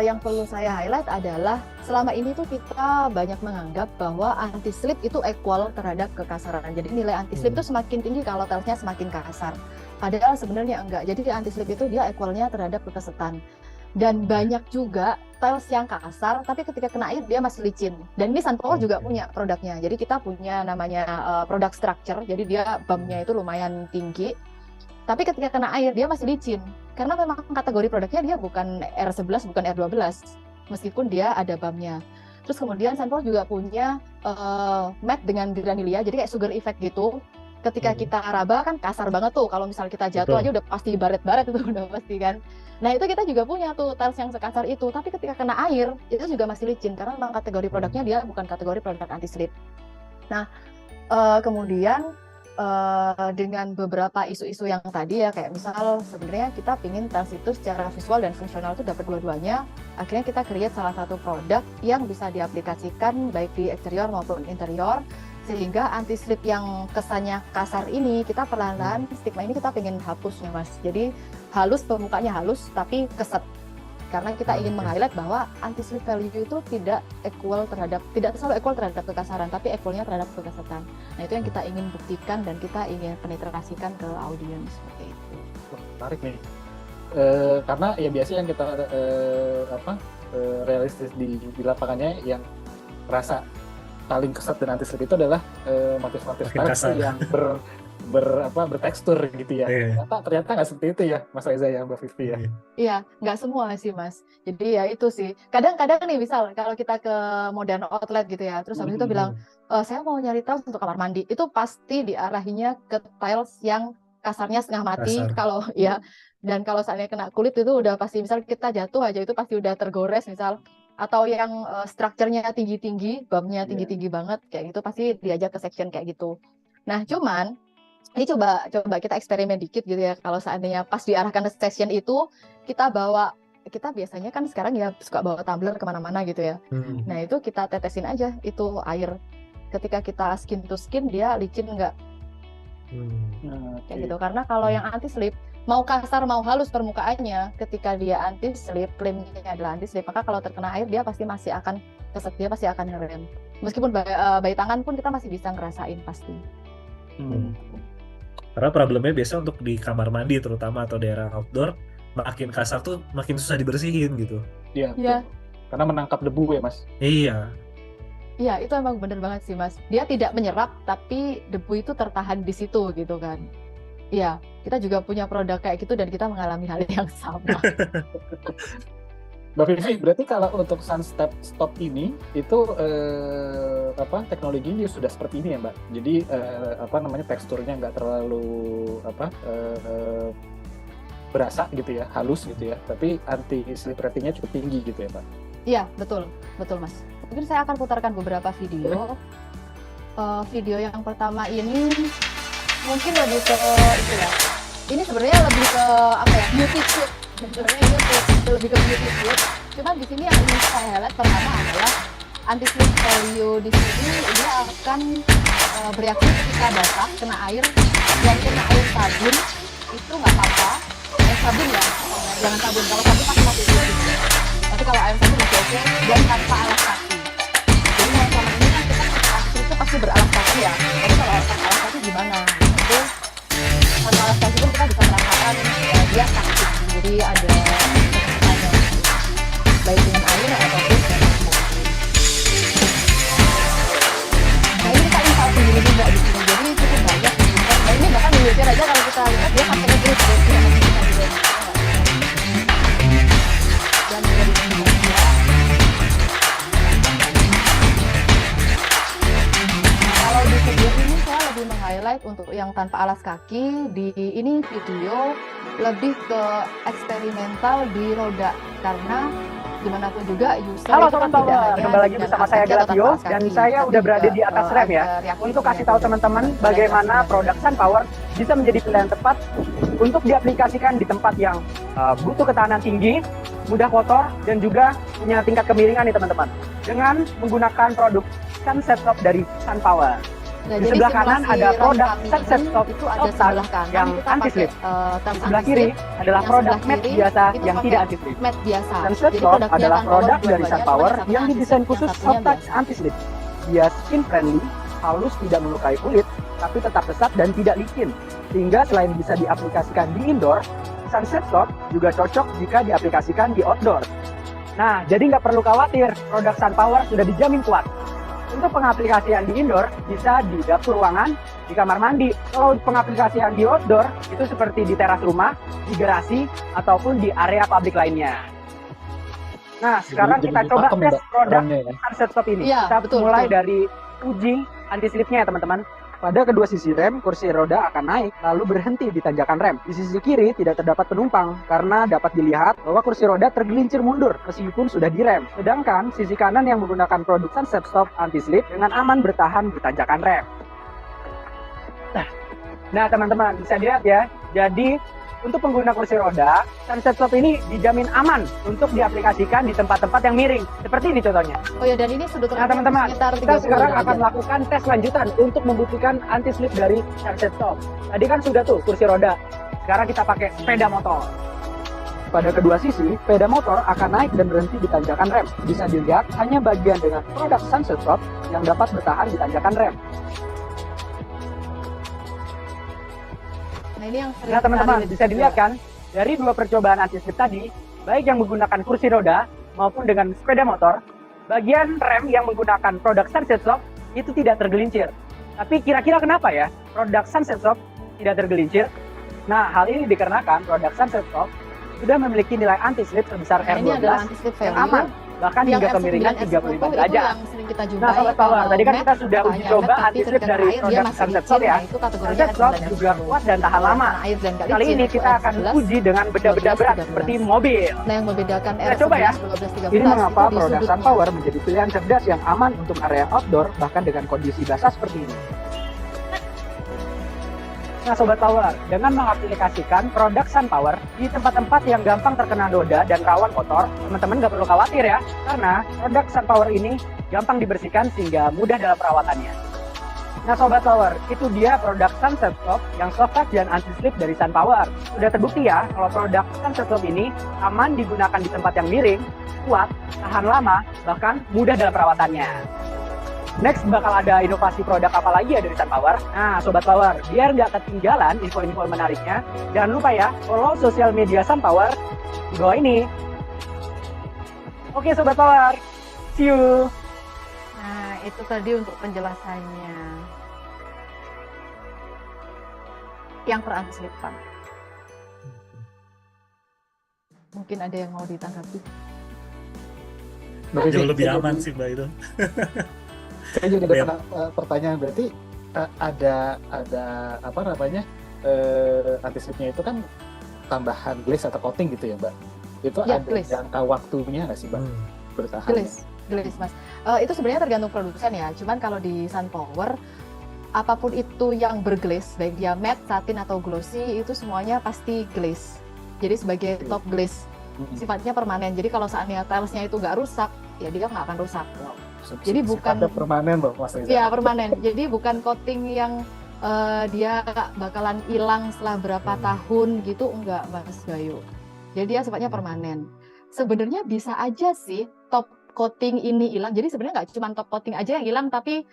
yang perlu saya highlight adalah selama ini tuh kita banyak menganggap bahwa anti slip itu equal terhadap kekasaran. Jadi nilai anti slip itu semakin tinggi kalau tilesnya semakin kasar. Padahal sebenarnya enggak. Jadi anti slip itu dia equalnya terhadap kekesetan. Dan banyak juga tiles yang kasar tapi ketika kena air dia masih licin. Dan ini Sunpower juga punya produknya. Jadi kita punya namanya product structure. Jadi dia BAM-nya itu lumayan tinggi. Tapi ketika kena air dia masih licin karena memang kategori produknya dia bukan R11 bukan R12 meskipun dia ada BAM-nya. Terus kemudian Sunpower juga punya matte dengan granilia jadi kayak sugar effect gitu. Ketika kita raba kan kasar banget tuh, kalau misal kita jatuh aja udah pasti baret-baret itu udah pasti kan. Nah itu kita juga punya tuh tiles yang sekasar itu, tapi ketika kena air itu juga masih licin karena memang kategori produknya dia bukan kategori produk anti slip. Nah kemudian dengan beberapa isu-isu yang tadi ya kayak misal sebenarnya kita pingin tiles itu secara visual dan fungsional itu dapat dua-duanya, akhirnya kita create salah satu produk yang bisa diaplikasikan baik di eksterior maupun interior sehingga anti slip yang kesannya kasar ini kita perlahan-lahan stigma ini kita pengen hapus ya Mas. Jadi halus, permukaannya halus tapi keset. Karena kita ingin meng-highlight bahwa anti slip value itu tidak selalu equal terhadap kekasaran, tapi equalnya terhadap kekesetan. Nah itu yang kita ingin buktikan dan kita ingin penetrasikan ke audiens seperti itu. Menarik nih, karena ya biasanya yang kita realistis di lapangannya yang rasa paling keset dan anti slip itu adalah motif-motif yang bertekstur gitu ya. Ternyata nggak seperti itu ya Mas Reza ya, Mbak Vivi ya. Iya, nggak semua sih Mas. Jadi ya itu sih. Kadang-kadang nih misal kalau kita ke modern outlet gitu ya, terus habis itu bilang saya mau nyari tiles untuk kamar mandi, itu pasti diarahinya ke tiles yang kasarnya setengah mati. Kalau ya, dan kalau seandainya kena kulit itu udah pasti misal kita jatuh aja itu pasti udah tergores misal. Atau yang strukturnya tinggi-tinggi, BAM-nya tinggi-tinggi banget kayak gitu pasti diajak ke section kayak gitu. Nah cuman ini coba kita eksperimen dikit gitu ya. Kalau seandainya pas diarahkan ke section itu kita biasanya kan sekarang ya suka bawa tumbler kemana-mana gitu ya. Nah itu kita tetesin aja itu air. Ketika kita skin to skin dia licin nggak? Kayak gitu. Karena kalau yang anti slip mau kasar mau halus permukaannya, ketika dia anti slip, klaimnya adalah anti slip, maka kalau terkena air dia pasti masih akan keset, dia pasti akan ngerem. Meskipun bayi tangan pun kita masih bisa ngerasain pasti. Karena problemnya biasa untuk di kamar mandi terutama atau daerah outdoor makin kasar tuh makin susah dibersihin gitu. Iya. Ya. Karena menangkap debu ya Mas. Iya. Iya itu emang bener banget sih Mas. Dia tidak menyerap tapi debu itu tertahan di situ gitu kan. Iya, kita juga punya produk kayak gitu dan kita mengalami hal yang sama. Mbak Vivi, berarti kalau untuk sun stop ini itu teknologinya sudah seperti ini ya Mbak. Jadi teksturnya nggak terlalu berasa gitu ya, halus gitu ya. Tapi anti slip ratingnya cukup tinggi gitu ya Mbak. Iya, betul Mas. Mungkin saya akan putarkan beberapa video. Video yang pertama ini mungkin lebih ke itu ya. Ini sebenarnya lebih ke beauty suit. Sebenarnya ini lebih ke beauty suit. Cuma di sini yang ingin saya highlight pertama adalah anti slip value di sini dia akan bereaksi ketika basah, kena air, dan kena air sabun itu nggak apa-apa. Air sabun ya, jangan sabun. Kalau sabun pasti masih oke. Tapi kalau air sabun masih oke dan tanpa alas kaki. Jadi kalau selama ini kan kita itu pasti beralas kaki ya. Tapi kalau alas kaki gimana? Itu tanpa alas kaki pun kita bisa merasakan dia sakit. Jadi ada baik dengan air ataupun dengan sabun. Nah ini kita install sendiri juga di sini. Jadi cukup banyak. Nah ini bahkan di wheelchair aja kalau kita lihat dia pakai grip. Dan juga di sini kalau di video ini saya lebih meng-highlight untuk yang tanpa alas kaki. Di ini video lebih ke eksperimental di roda karena gimana pun juga user. Halo teman-teman, kembali lagi bersama saya Gratio dan saya udah berada di atas rem ya untuk kasih tahu teman-teman bagaimana produk SunPower bisa menjadi pilihan tepat untuk diaplikasikan di tempat yang butuh ketahanan tinggi, mudah kotor dan juga punya tingkat kemiringan nih teman-teman dengan menggunakan produk Sunset Top dari SunPower. Nah, di sebelah kanan ada produk Sunset Top itu ada sebelah kanan yang anti slip. Di sebelah kiri adalah produk matte biasa yang tidak anti slip. Matte biasa. Sunset Top adalah produk dari SunPower yang didesain khusus soft touch anti slip. Dia skin friendly, halus, tidak melukai kulit, tapi tetap kesat dan tidak licin. Sehingga selain bisa diaplikasikan di indoor, Sunset Top juga cocok jika diaplikasikan di outdoor. Nah, jadi nggak perlu khawatir, produk SunPower sudah dijamin kuat. Untuk pengaplikasian di indoor bisa di dapur ruangan, di kamar mandi. Kalau pengaplikasian di outdoor itu seperti di teras rumah, di garasi, ataupun di area publik lainnya. Nah, sekarang kita coba tes produk Sunset Top ini. Ya, kita mulai dari uji anti slipnya ya teman-teman. Pada kedua sisi rem, kursi roda akan naik lalu berhenti di tanjakan rem. Di sisi kiri tidak terdapat penumpang karena dapat dilihat bahwa kursi roda tergelincir mundur meskipun sudah direm. Sedangkan sisi kanan yang menggunakan produk Sunset Stop anti-slip dengan aman bertahan di tanjakan rem. Nah teman-teman bisa lihat ya, jadi untuk pengguna kursi roda, Sunset Stop ini dijamin aman untuk diaplikasikan di tempat-tempat yang miring. Seperti ini contohnya. Oh ya, dan ini sudut Nah teman-teman, kita sekarang akan melakukan tes lanjutan untuk membuktikan anti-slip dari Sunset Stop. Tadi kan sudah tuh kursi roda, sekarang kita pakai sepeda motor. Pada kedua sisi, sepeda motor akan naik dan berhenti di tanjakan rem. Bisa dilihat hanya bagian dengan produk Sunset Stop yang dapat bertahan di tanjakan rem. Nah teman-teman, bisa dilihat kan, dari dua percobaan anti-slip tadi, baik yang menggunakan kursi roda maupun dengan sepeda motor, bagian rem yang menggunakan produk Sunset Stop itu tidak tergelincir. Tapi kira-kira kenapa ya produk Sunset Stop tidak tergelincir? Nah, hal ini dikarenakan produk Sunset Stop sudah memiliki nilai anti-slip sebesar R12 yang aman, bahkan hingga kemiringan 35 derajat. Nah Sobat Power, tadi kan kita sudah uji coba anti-slip dari produk Sunset Stop ya. Sunset Stop juga kuat dan tahan lama. Kali ini kita akan uji dengan benda-benda berat seperti mobil. Nah yang membedakan Kita coba ya. Ini mengapa produk SunPower menjadi pilihan cerdas yang aman untuk area outdoor bahkan dengan kondisi basah seperti ini. Nah Sobat Power, dengan mengaplikasikan produk SunPower di tempat-tempat yang gampang terkena noda dan rawan kotor, teman-teman nggak perlu khawatir ya, karena produk SunPower ini gampang dibersihkan sehingga mudah dalam perawatannya. Nah Sobat Power, itu dia produk Sunset Stop yang soft touch dan anti-slip dari SunPower. Sudah terbukti ya kalau produk Sunset Stop ini aman digunakan di tempat yang miring, kuat, tahan lama, bahkan mudah dalam perawatannya. Next bakal ada inovasi produk apa lagi ya dari SunPower? Nah Sobat Power, biar nggak ketinggalan info-info menariknya, jangan lupa ya follow sosial media SunPower di bawah ini. Oke Sobat Power, see you! Nah itu tadi untuk penjelasannya yang per-anti-slip. Mungkin ada yang mau ditanggapi? Jauh lebih aman sih Mbak itu. Saya jadi ada pertanyaan, berarti ada apa namanya, anti-slipnya itu kan tambahan glaze atau coating gitu ya Mbak? Itu Ya, ada glaze. jangka waktunya nggak sih Mbak bertahan? Glaze Mas. Itu sebenarnya tergantung produsen ya. Cuman kalau di SunPower, apapun itu yang berglaze, baik dia matte, satin atau glossy, itu semuanya pasti glaze. Jadi sebagai top glaze, sifatnya permanen. Jadi kalau saatnya tilesnya itu nggak rusak, ya dia nggak akan rusak. Jadi bukan ada permanen loh Mas Reza. Iya, permanen. Jadi bukan coating yang dia bakalan hilang setelah berapa tahun gitu, enggak Mas Bayu. Jadi dia sifatnya permanen. Sebenarnya bisa aja sih top coating ini hilang. Jadi sebenarnya nggak cuma top coating aja yang hilang, tapi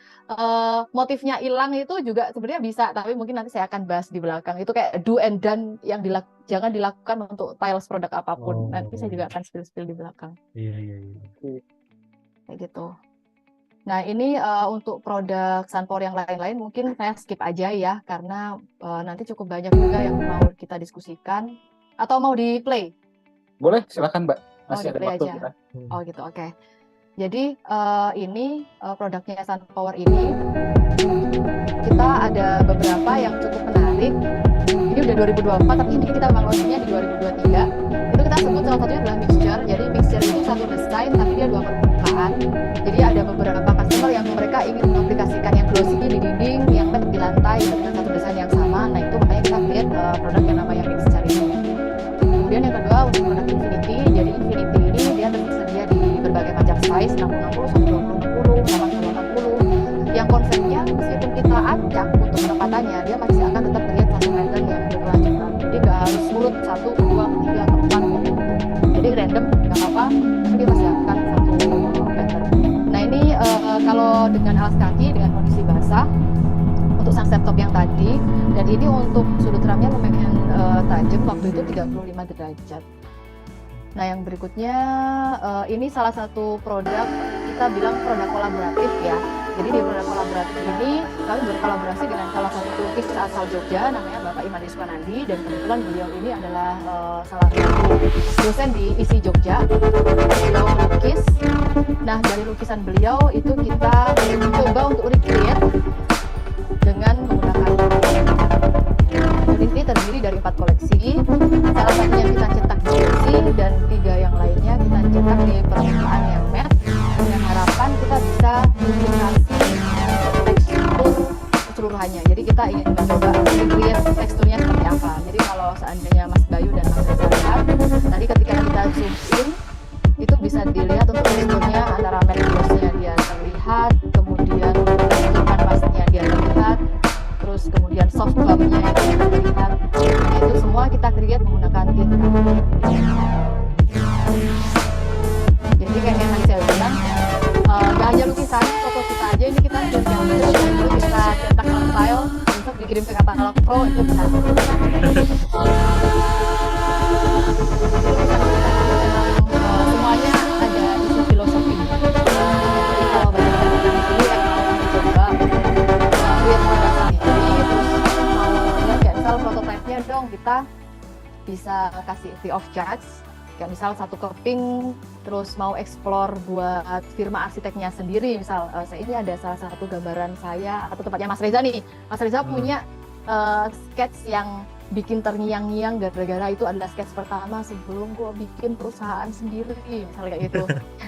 motifnya hilang itu juga sebenarnya bisa. Tapi mungkin nanti saya akan bahas di belakang. Itu kayak do and done yang jangan dilakukan untuk tiles produk apapun. Nanti saya juga akan spill di belakang. Iya. Kayak gitu. Nah, ini untuk produk SunPower yang lain-lain mungkin saya skip aja ya, karena nanti cukup banyak juga yang mau kita diskusikan. Atau mau di play? Boleh, silakan Mbak. Masih ada di play waktu aja. kita. Oh gitu, oke. Jadi ini produknya SunPower ini, kita ada beberapa yang cukup menarik. Ini udah 2024, tapi ini kita memang launchingnya di 2023. Itu kita sebut salah satunya adalah mixture. Jadi mixture itu satu desain, tapi dia dua permukaan. Jadi ada beberapa customer yang mereka ingin mengaplikasikan yang glossy di dinding, yang matte di lantai dengan satu desain yang sama. Nah itu makanya kita create produk yang namanya mixture ini. Kemudian yang kedua untuk produk Infinity. Jadi Infinity ini dia tersedia di berbagai macam size, 60-60, 20-60, 80-80. Yang konsepnya meskipun kita acak untuk penempatannya, dia masih akan tetap terlihat satu pattern yang berkelanjutan. Jadi nggak harus surut 1, 2, 3, 4. Jadi random nggak apa-apa, tapi dia masih akan satu pattern. Nah ini kalau dengan alas kaki dengan kondisi basah untuk sunset top yang tadi, dan ini untuk sudut ramnya lumayan tajam, waktu itu 35 derajat. Nah yang berikutnya ini salah satu produk, kita bilang produk kolaboratif ya. Jadi di produk kolaboratif ini kami berkolaborasi dengan salah satu pelukis asal Jogja namanya Bapak Iman Iswanandi, dan kebetulan beliau ini adalah salah satu dosen di ISI Jogja. Beliau melukis. Nah dari lukisan beliau itu kita coba untuk recreate dengan menggunakan ini terdiri dari 4 koleksi. Salah satunya kita cetak di koleksi dan 3 yang lainnya kita cetak di permukaan yang matte, dengan harapan kita bisa duplikasi tekstur keseluruhannya. Jadi kita ingin mencoba recreate teksturnya seperti apa. Jadi kalau seandainya Mas Bayu dan Mas Reza lihat, tadi ketika kita zoom in itu bisa dilihat untuk teksturnya antara matte glossnya dia terlihat, kemudian tekstur kanvasnya dia terlihat, terus kemudian soft gumnya itu kita lihat. Nah, itu semua kita create menggunakan tinta. Jadi kayak yang tadi saya bilang, gak hanya lukisan, foto kita aja ini kita kita cetak file untuk dikirim ke katalog pro itu bisa. Semuanya ada isu filosofi. Jadi kalau bagi teman-teman di sini yang mau mencoba create produk sendiri, terus mau kayak misal prototipe-nya dong, kita bisa kasih free of charge. Kayak misal satu keping, terus mau explore buat firma arsiteknya sendiri. Misal saya ini ada salah satu gambaran saya atau tempatnya Mas Reza nih. Mas Reza punya sketch yang bikin terngiang-ngiang gara-gara itu adalah sketch pertama sebelum gue bikin perusahaan sendiri, misalnya kayak gitu.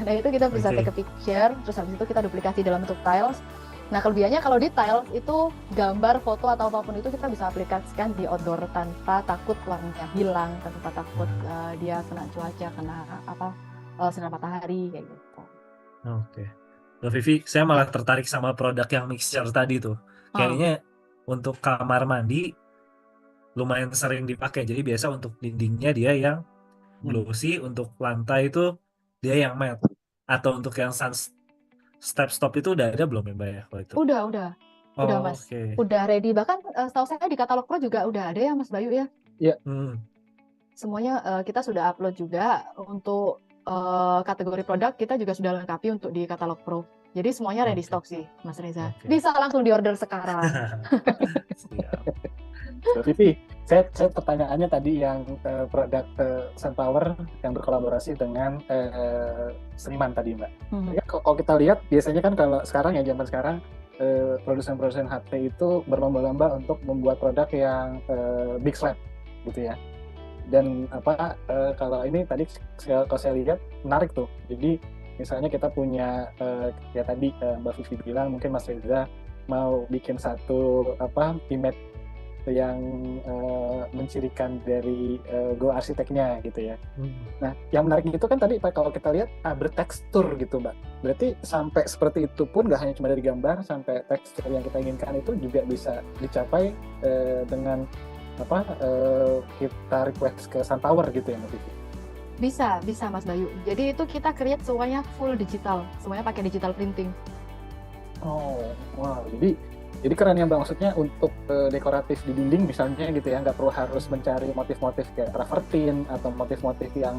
Nah itu kita bisa take a picture, terus habis itu kita duplikasi dalam bentuk tiles. Nah kelebihannya kalau di tiles itu gambar, foto atau apapun itu kita bisa aplikasikan di outdoor tanpa takut warnanya hilang, tanpa takut dia kena cuaca, kena sinar matahari kayak gitu. Oke. Mbak Vivi, saya malah tertarik sama produk yang mixture tadi tuh. Kayaknya untuk kamar mandi lumayan sering dipakai. Jadi biasa untuk dindingnya dia yang glossy, untuk lantai itu dia yang matte. Atau untuk yang step stop itu udah ada belum ya Mbak ya kalau itu? Udah Mas. Okay. Udah ready. Bahkan setahu saya di katalog pro juga udah ada ya Mas Bayu ya? Iya. Semuanya kita sudah upload juga. Untuk kategori produk kita juga sudah lengkapi untuk di katalog pro. Jadi semuanya ready stock sih Mas Reza. Bisa langsung diorder sekarang. Mbak Vivi, Saya pertanyaannya tadi yang produk Sunpower yang berkolaborasi dengan seniman tadi, Mbak. Ya, kalau kita lihat biasanya kan kalau sekarang ya zaman sekarang produsen-produsen HP itu berlomba-lomba untuk membuat produk yang big slab gitu ya. Dan kalau ini tadi kalau saya lihat menarik tuh. Jadi misalnya kita punya ya tadi Mbak Vivi bilang mungkin Mas Reza mau bikin satu image yang mencirikan dari Go arsiteknya gitu ya. Nah, yang menarik itu kan tadi Pak kalau kita lihat bertekstur gitu, Mbak. Berarti sampai seperti itu pun nggak hanya cuma dari gambar, sampai tekstur yang kita inginkan itu juga bisa dicapai dengan kita request ke Sunpower gitu ya, Mbak Vivi. Bisa Mas Bayu. Jadi itu kita create semuanya full digital, semuanya pakai digital printing. Oh, wow. Jadi keren ya Mbak, maksudnya untuk dekoratif di dinding misalnya gitu ya, nggak perlu harus mencari motif-motif kayak travertin atau motif-motif yang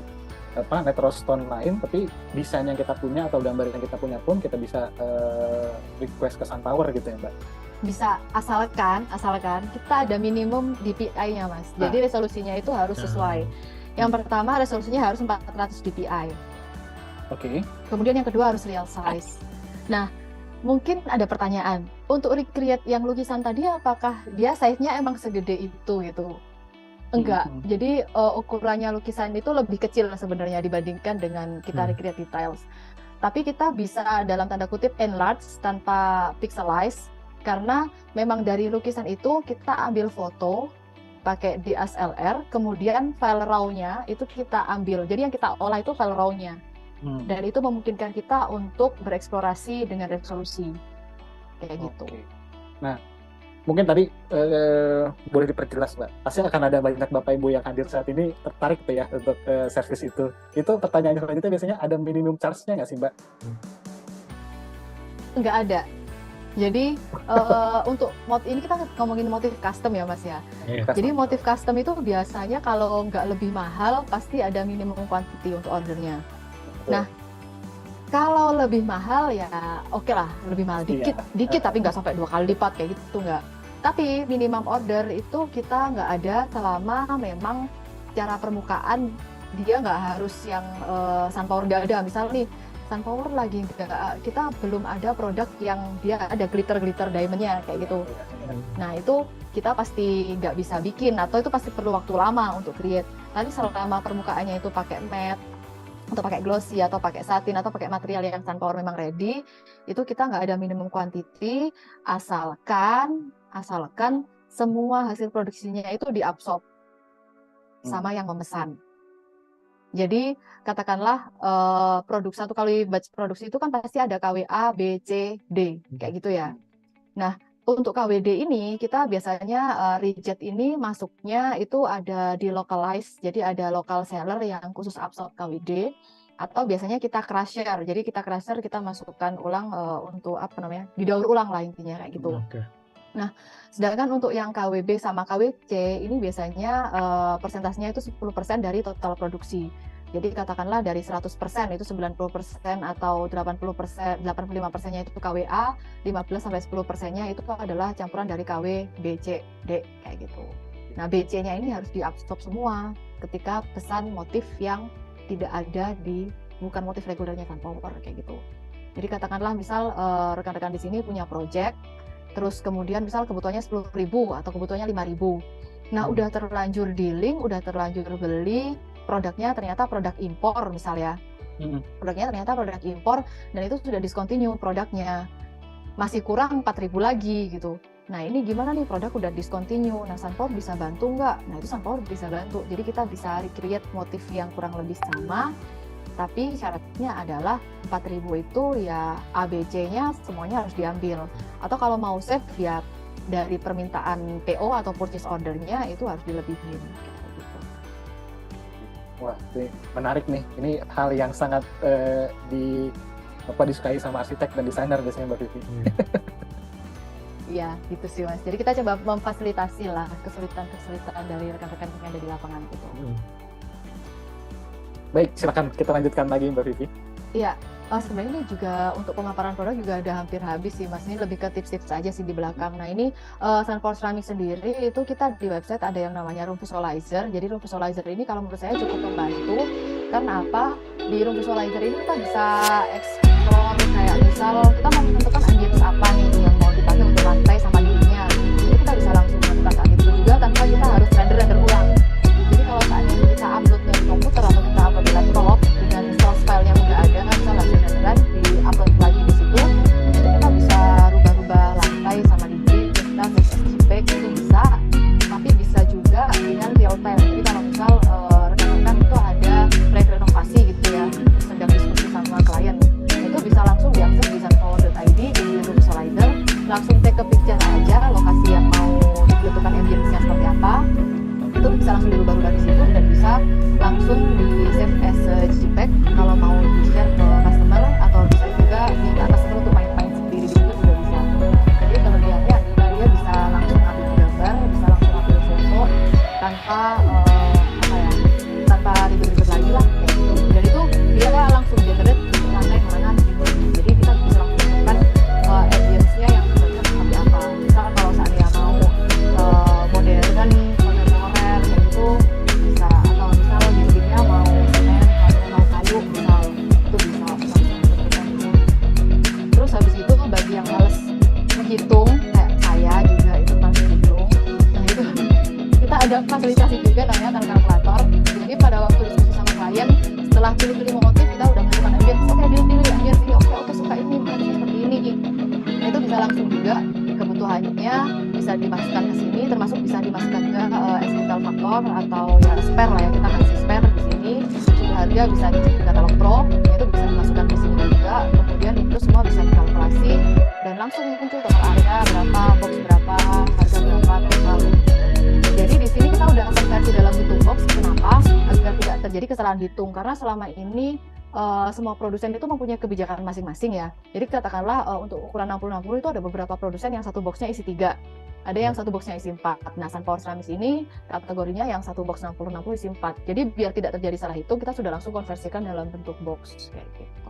natural stone lain, tapi desain yang kita punya atau gambar yang kita punya pun kita bisa request ke Sunpower gitu ya Mbak. Bisa, asalkan kita ada minimum DPI-nya Mas. Jadi resolusinya itu harus sesuai. Yang pertama resolusinya harus 400 DPI. Oke. Kemudian yang kedua harus real size. Nah, mungkin ada pertanyaan, untuk recreate yang lukisan tadi apakah dia size-nya emang segede itu gitu? Enggak, jadi ukurannya lukisan itu lebih kecil sebenarnya dibandingkan dengan kita recreate details. Tapi kita bisa dalam tanda kutip enlarge tanpa pixelize, karena memang dari lukisan itu kita ambil foto pakai DSLR, kemudian file RAW-nya itu kita ambil, jadi yang kita olah itu file RAW-nya. Dan itu memungkinkan kita untuk bereksplorasi dengan resolusi kayak gitu. Nah, mungkin tadi boleh diperjelas Mbak. Pasti akan ada banyak Bapak Ibu yang hadir saat ini tertarik tuh ya untuk servis itu. Itu pertanyaan selanjutnya biasanya ada minimum charge-nya nggak sih Mbak? Nggak ada. Jadi untuk ini kita ngomongin motif custom ya Mas ya. Jadi motif custom itu biasanya kalau nggak lebih mahal pasti ada minimum quantity untuk ordernya. Nah, kalau lebih mahal ya oke lah, lebih mahal dikit tapi nggak sampai 2 kali lipat kayak gitu nggak. Tapi minimum order itu kita nggak ada selama memang secara permukaan dia nggak harus yang Sunpower nggak ada. Misal nih Sunpower lagi kita belum ada produk yang dia ada glitter diamondnya kayak gitu. Nah itu kita pasti nggak bisa bikin atau itu pasti perlu waktu lama untuk create. Tapi selama permukaannya itu pakai matte atau pakai glossy atau pakai satin atau pakai material yang Sunpower memang ready, itu kita nggak ada minimum quantity asalkan semua hasil produksinya itu diabsorb sama yang memesan. Jadi katakanlah produk 1 kali batch produksi itu kan pasti ada KWA, B, C, D kayak gitu ya. Nah untuk KWD ini kita biasanya reject ini masuknya itu ada di localize, jadi ada local seller yang khusus absorb KWD, atau biasanya kita crusher, jadi kita crusher kita masukkan ulang untuk didaur ulang lah intinya kayak gitu. Nah sedangkan untuk yang KWB sama KWC ini biasanya persentasenya itu 10% dari total produksi. Jadi katakanlah dari 100% itu 90% atau 85%-nya itu KWA, 15-10%-nya itu adalah campuran dari KW, B, C, D kayak gitu. Nah BC-nya ini harus diabsorb semua ketika pesan motif yang tidak ada bukan motif regulernya Sunpower kayak gitu. Jadi katakanlah misal rekan-rekan di sini punya project, terus kemudian misal kebutuhannya 10.000 atau kebutuhannya 5.000. Nah udah terlanjur dealing, udah terlanjur beli, produknya ternyata produk impor misalnya, produknya ternyata produk impor dan itu sudah discontinue produknya, masih kurang 4.000 lagi gitu. Nah ini gimana nih produk udah discontinue, nah Sunpower bisa bantu nggak? Nah itu Sunpower bisa bantu, jadi kita bisa recreate motif yang kurang lebih sama, tapi syaratnya adalah 4.000 itu ya ABC-nya semuanya harus diambil, atau kalau mau save ya dari permintaan PO atau purchase order-nya itu harus dilebihin. Wah, ini menarik nih. Ini hal yang sangat disukai sama arsitek dan desainer biasanya Mbak Vivi. Iya, gitu sih Mas. Jadi kita coba memfasilitasi lah kesulitan-kesulitan dari rekan-rekan yang ada di lapangan gitu. Baik, silakan kita lanjutkan lagi Mbak Vivi. Iya, sebenarnya ini juga untuk pemaparan produk juga udah hampir habis sih Mas, ini lebih ke tips-tips aja sih di belakang. Nah ini Sunpower Ceramic sendiri itu kita di website ada yang namanya Room Visualizer. Jadi Room Visualizer ini kalau menurut saya cukup membantu. Karena apa? Di Room Visualizer ini kita bisa explore kayak misal kita mau menentukan ambience apa nih yang mau dipakai untuk lantai sama dindingnya. Jadi kita bisa langsung melakukan saat itu juga tanpa kita harus render ulang. Jadi kalau seandainya kita uploadnya di komputer atau kita upload di laptop dengan source file yang udah ada, kan bisa langsung beneran di upload lagi di situ. Itu kita bisa rubah-rubah lantai sama dinding, kita fix JPEG itu bisa, tapi bisa juga dengan real time. Jadi kalau misal rekan-rekan itu ada proyek renovasi gitu ya, sedang diskusi sama klien, itu bisa langsung diakses di sunpower.id di Room Visualizer, langsung take a picture aja lokasi yang mau ditentukan ambience-nya seperti apa. Itu bisa langsung dirubah-rubah di situ dan bisa langsung di save as a JPEG kalau mau di share ke customer, atau bisa juga minta customer untuk main-main sendiri di situ juga bisa. Jadi kelebihannya adalah dia bisa langsung ambil gambar, bisa langsung ambil foto tanpa tanpa ribet-ribet lagi lah kayak gitu. Dan itu dia langsung generate lantai mana gitu. Jadi kita bisa langsung menemukan ambience-nya yang sebenarnya seperti apa. Misalkan kalau seandainya mau modern kayak gitu bisa, atau misal dindingnya mau semen atau mau kayu misal, itu bisa langsung ditentukan gitu. Terus habis itu bagi yang males menghitung kayak saya juga itu pasti hitung, nah itu kita ada fasilitasi juga namanya tan kalkulator. Jadi pada waktu diskusi sama klien, setelah pilih-pilih motif kita udah menentukan ambience, oke pilih ambience ini, oke suka ini seperti ini. Nah itu bisa langsung juga kebutuhannya bisa dimasukkan ke sini, termasuk bisa dimasukkan juga accidental factor atau ya spare lah ya, kita kasih spare di sini, suku harga bisa dicek di katalog Pro, itu bisa dimasukkan ke sini juga. Kemudian itu semua bisa dikalkulasi dan langsung muncul total area berapa, box berapa, harga berapa, total. Jadi di sini kita udah konversi dalam hitung box. Kenapa? Agar tidak terjadi kesalahan hitung, karena selama ini semua produsen itu mempunyai kebijakan masing-masing ya. Jadi katakanlah untuk ukuran 60-60 itu ada beberapa produsen yang satu boxnya isi 3, ada yang satu boxnya isi 4. Nah Sunpower Ceramic ini kategorinya yang satu box 60-60 isi 4. Jadi biar tidak terjadi salah hitung, kita sudah langsung konversikan dalam bentuk box kayak gitu.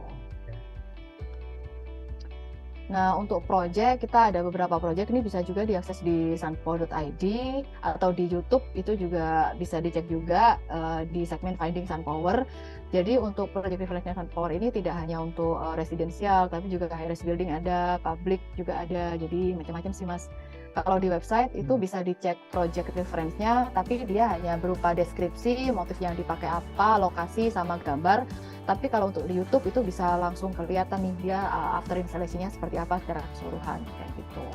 Nah, untuk project, kita ada beberapa project, ini bisa juga diakses di sunpower.id atau di YouTube, itu juga bisa dicek juga di segmen Finding Sunpower. Jadi untuk project referensinya Sunpower ini tidak hanya untuk residensial, tapi juga high-rise building ada, public juga ada, jadi macam-macam sih Mas. Kalau di website itu bisa dicek project reference-nya, tapi dia hanya berupa deskripsi, motif yang dipakai apa, lokasi, sama gambar. Tapi kalau untuk di YouTube itu bisa langsung kelihatan nih dia after installation-nya seperti apa secara keseluruhan kayak gitu.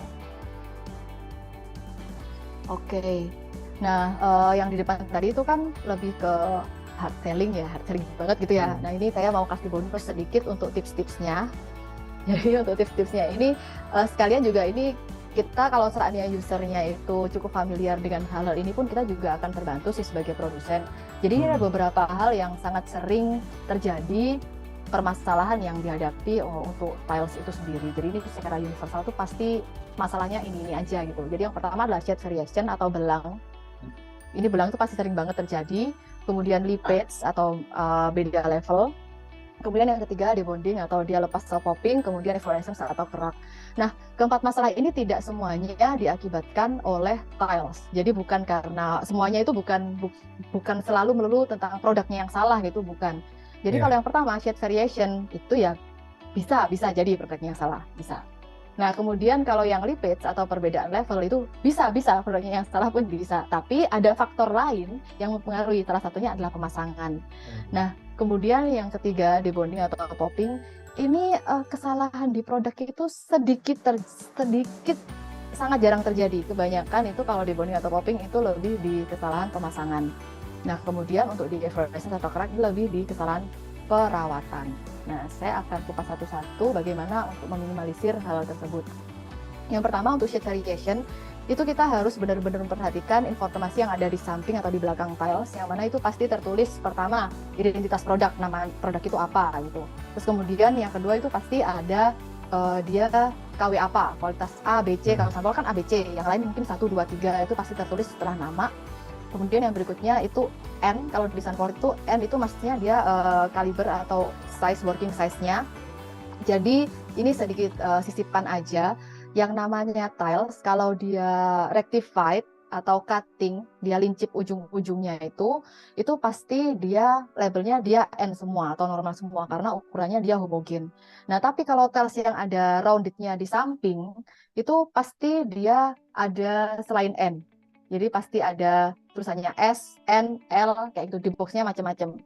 Oke. Nah, yang di depan tadi itu kan lebih ke hard selling ya, hard selling banget gitu ya. Nah, ini saya mau kasih bonus sedikit untuk tips-tipsnya. Jadi untuk tips-tipsnya ini sekalian juga ini kita kalau seandainya usernya itu cukup familiar dengan hal-hal ini pun kita juga akan terbantu sih sebagai produsen. Jadi ada beberapa hal yang sangat sering terjadi permasalahan yang dihadapi untuk tiles itu sendiri. Jadi ini secara universal tuh pasti masalahnya ini aja gitu. Jadi yang pertama adalah shade variation atau belang. Ini belang itu pasti sering banget terjadi. Kemudian leakage atau beda level. Kemudian yang ketiga debonding atau dia lepas atau popping, kemudian efflorescence atau kerak. Nah, keempat masalah ini tidak semuanya diakibatkan oleh tiles. Jadi bukan karena semuanya itu bukan selalu melulu tentang produknya yang salah gitu, bukan. Jadi kalau yang pertama shade variation itu ya bisa jadi produknya yang salah, bisa. Nah, kemudian kalau yang leakage atau perbedaan level itu bisa produknya yang salah pun bisa. Tapi ada faktor lain yang mempengaruhi, salah satunya adalah pemasangan. Nah, kemudian yang ketiga debonding atau popping, ini kesalahan di produk itu sedikit sangat jarang terjadi. Kebanyakan itu kalau debonding atau popping itu lebih di kesalahan pemasangan. Nah, kemudian untuk di efflorescence atau kerak lebih di kesalahan perawatan. Nah, saya akan kupas satu-satu bagaimana untuk meminimalisir hal tersebut. Yang pertama untuk shade variation, itu kita harus benar-benar memperhatikan informasi yang ada di samping atau di belakang tiles, yang mana itu pasti tertulis pertama identitas produk, nama produk itu apa gitu. Terus kemudian yang kedua itu pasti ada dia KW apa, kualitas A, B, C, kalau sampel kan A, B, C, yang lain mungkin 1, 2, 3 itu pasti tertulis setelah nama. Kemudian yang berikutnya itu N, kalau di Sunpower itu N itu maksudnya dia kaliber atau size, working size-nya. Jadi ini sedikit sisipkan aja, yang namanya tiles kalau dia rectified atau cutting, dia lincip ujung-ujungnya itu pasti dia labelnya dia N semua atau normal semua karena ukurannya dia homogen. Nah, tapi kalau tiles yang ada roundednya di samping itu pasti dia ada selain N. Jadi pasti ada tulisannya S, N, L kayak gitu, di boxnya macam-macam.